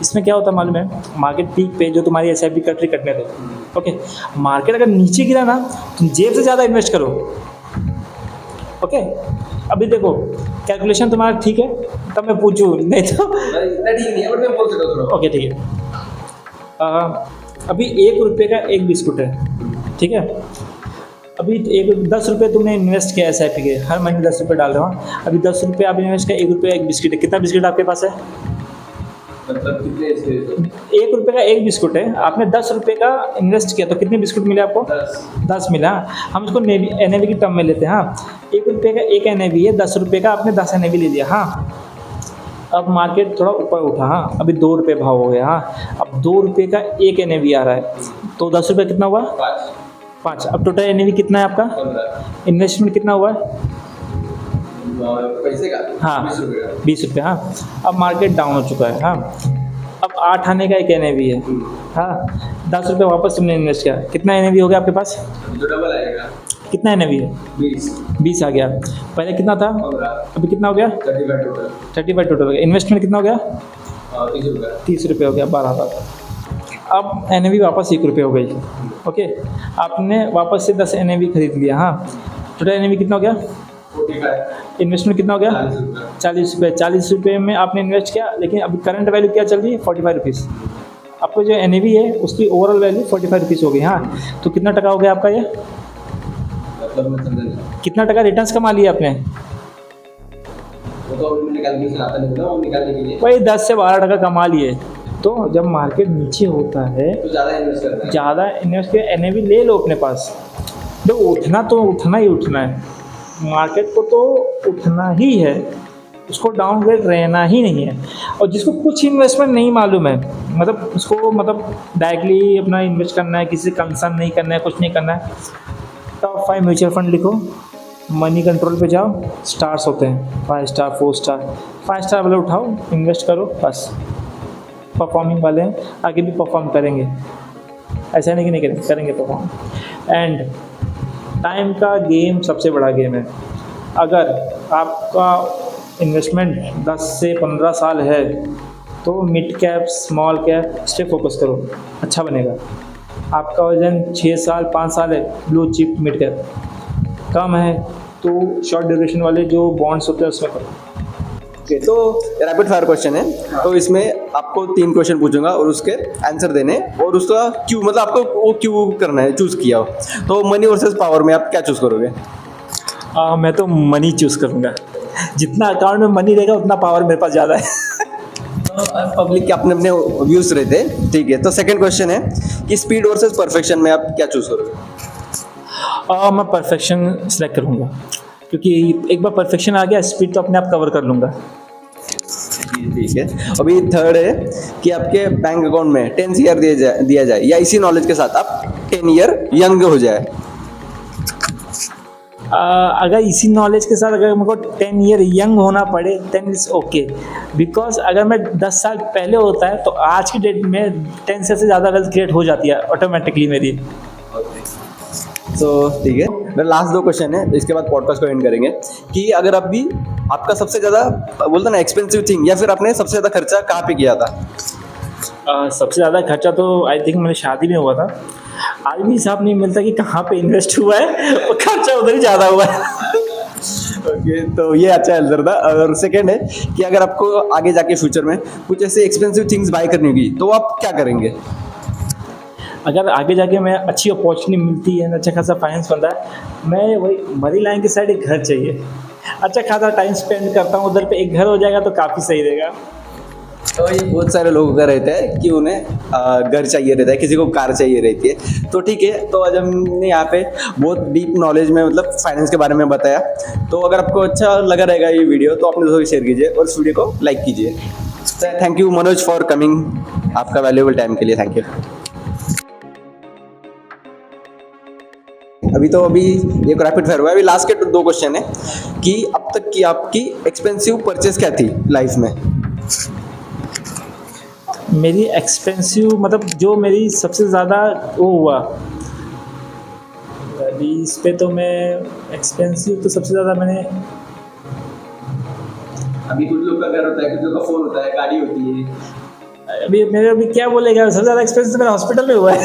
इसमें क्या होता है मालूम है, मार्केट पीक पे जो तुम्हारी SIP कटने दो, ओके। मार्केट अगर नीचे गिरा ना, तुम जेब से ज़्यादा इन्वेस्ट करो, ओके। अभी देखो कैलकुलेशन तुम्हारा ठीक है, तब मैं पूछूँ, नहीं तो ठीक नहीं है, बट मैं बोल सकता हूँ। ओके ठीक है। अभी 1 रुपये का एक बिस्कुट है, ठीक है। अभी 10 रुपये तुमने इन्वेस्ट किया SIP के, हर महीने 10 रुपये डाल रहे हो। अभी 10 रुपये आप इन्वेस्ट किया, 1 रुपये एक बिस्किट है। कितना बिस्किट आपके पास है? मतलब कितने इसके 1 रुपये का एक बिस्कुट है, आपने 10 रुपये का इन्वेस्ट किया तो कितने बिस्कुट मिले आपको? 10 मिला। हम इसको NAV की टर्म में लेते हैं। हाँ, 1 रुपये का एक NAV है, 10 रुपये का आपने 10 NAV ले लिया। हाँ, अब मार्केट थोड़ा ऊपर उठा। हाँ, अभी 2 रुपये भाव हो गया। हाँ, अब 2 रुपये का एक NAV आ रहा है, तो 10 रुपये कितना हुआ? 5। अब टोटल NAV कितना है आपका? इन्वेस्टमेंट कितना हुआ है? पैसे का? हाँ, 20 रुपये का। 20 रुपये। हाँ, अब मार्केट डाउन हो चुका है। हाँ, अब 8 आने का एक NAV है। हाँ, 10 रुपये वापस तुमने इन्वेस्ट किया, कितना NAV हो गया आपके पास? जो डबल आएगा। कितना NAV है? 20 आ गया। पहले कितना था? 15। अभी कितना हो गया? 35 टोटल। 35 टोटल हो गया। इन्वेस्टमेंट कितना हो गया? 30 रुपये। 30 रुपये हो गया, 12,000। अब NAV वापस 1 रुपये हो गई। ओके, आपने वापस से 10 NAV खरीद लिया। हाँ, टोटल NAV कितना हो गया? 45। इन्वेस्टमेंट कितना हो गया? 40 रुपये। 40 रुपये। 40 रुपये में आपने इन्वेस्ट किया, लेकिन अभी करंट वैल्यू क्या चल रही है? 45 रुपीज़। आपको जो NAV है उसकी ओवरऑल वैल्यू 45 रुपीज़ हो गई। हाँ, तो कितना टका हो गया आपका ये? मतलब मैं समझा नहीं। कितना टका रिटर्न्स कमा लिया आपने? वो तो अभी मैंने कैलकुलेशन आता नहीं था, वो निकालने के लिए वही 10 से 12 टका कमा लिए। तो जब मार्केट नीचे होता है, तो ज़्यादा इन्वेस्ट करना है। ज़्यादा इन्वेस्ट के NAV ले लो अपने पास। तो उठना तो उठना ही उठना है, मार्केट को तो उठना ही है, उसको डाउनग्रेड रहना ही नहीं है। और जिसको कुछ इन्वेस्टमेंट नहीं मालूम है, मतलब उसको डायरेक्टली अपना इन्वेस्ट करना है, किसी से कंसर्न नहीं करना है, कुछ नहीं करना है, टॉप 5 म्यूचुअल फंड लिखो, मनी कंट्रोल पे जाओ, स्टार्स होते हैं 5 स्टार 4 स्टार, 5 स्टार वाले उठाओ, इन्वेस्ट करो, बस। परफॉर्मिंग वाले हैं, आगे भी परफॉर्म करेंगे, ऐसा नहीं कि नहीं करेंगे परफॉर्म। एंड टाइम का गेम सबसे बड़ा गेम है। अगर आपका इन्वेस्टमेंट 10 से 15 साल है तो mid cap small cap stay focus करो, अच्छा बनेगा। आपका वजन 6 साल 5 साल है, ब्लू चिप मिड कैप। कम है तो शॉर्ट ड्यूरेशन वाले जो बॉन्ड्स होते हैं उसमें करो। ओके, तो रैपिड फायर क्वेश्चन है, तो इसमें आपको 3 क्वेश्चन पूछूंगा और उसके आंसर देने, और उसका क्यों, मतलब आपको वो क्यों करना है, चूज़ किया हो। तो मनी वर्सेस पावर में आप क्या चूज़ करोगे? मैं तो मनी चूज़ करूँगा। जितना अकाउंट में मनी रहेगा उतना पावर मेरे पास ज़्यादा है। पब्लिक के अपने अपने व्यूज रहते हैं, ठीक है। तो सेकंड क्वेश्चन है कि स्पीड वर्सेस परफेक्शन में आप क्या चूज़ करोगे? मैं परफेक्शन सेलेक्ट करूँगा, क्योंकि एक बार परफेक्शन आ गया, स्पीड तो अपने आप कवर कर लूँगा। ठीक है। अभी थर्ड है कि आपके बैंक अकाउंट में 10 ईयर दिया जाए या इसी नॉलेज के साथ आप 10 ईयर यंग हो जाए। अगर इसी नॉलेज के साथ अगर मेरे को 10 ईयर यंग होना पड़े देन इट्स ओके, बिकॉज अगर मैं 10 साल पहले होता है तो आज की डेट में 10 से ज़्यादा वेल्थ क्रिएट हो जाती है ऑटोमेटिकली मेरी। तो ठीक है, मेरा लास्ट 2 क्वेश्चन है, इसके बाद पॉडकास्ट को एंड करेंगे। कि अगर आप भी आपका सबसे ज़्यादा बोलते ना एक्सपेंसिव थिंग, या फिर आपने सबसे ज़्यादा खर्चा कहाँ पे किया था? सबसे ज़्यादा खर्चा तो आई थिंक मेरे शादी में हुआ था। आज भी हिसाब नहीं मिलता कि कहाँ पे इन्वेस्ट हुआ है, और खर्चा उधर ही ज़्यादा हुआ है। ओके, तो ये अच्छा आंसर था। और सेकंड है कि अगर आपको आगे जाके फ्यूचर में कुछ ऐसे एक्सपेंसिव थिंग्स बाय करनी होगी तो आप क्या करेंगे? अगर आगे जाके मैं अच्छी अपॉर्चुनिटी मिलती है, अच्छा खासा फाइनेंस बनता है, मैं वही मरी लाइन के साइड एक घर चाहिए, अच्छा खासा टाइम स्पेंड करता हूँ उधर पे, एक घर हो जाएगा तो काफ़ी सही रहेगा। तो ये बहुत सारे लोगों का रहता है कि उन्हें घर चाहिए रहता है, किसी को कार चाहिए रहती है। तो ठीक है, तो आज हमने यहाँ पे बहुत डीप नॉलेज में मतलब फाइनेंस के बारे में बताया। तो अगर आपको अच्छा लगा रहेगा ये वीडियो तो अपने दोस्तों को शेयर कीजिए और इस वीडियो को लाइक कीजिए। Thank you Manoj for coming, आपका वैल्यूएबल टाइम के लिए थैंक यू। अभी एक रैपिड फायर हुआ है, अभी लास्ट के 2 क्वेश्चन है कि अब तक की आपकी एक्सपेंसिव परचेज क्या थी लाइफ में? मेरी एक्सपेंसिव मतलब जो मेरी सबसे ज़्यादा वो हुआ, अभी इस पे तो मैं एक्सपेंसिव तो सबसे ज़्यादा मैंने, अभी कुछ लोग का घर होता है, कुछ लोग का फोन होता है, गाड़ी होती है। अभी क्या बोलेगा, सबसे ज़्यादा एक्सपेंसिव तो मेरा हॉस्पिटल में हुआ है।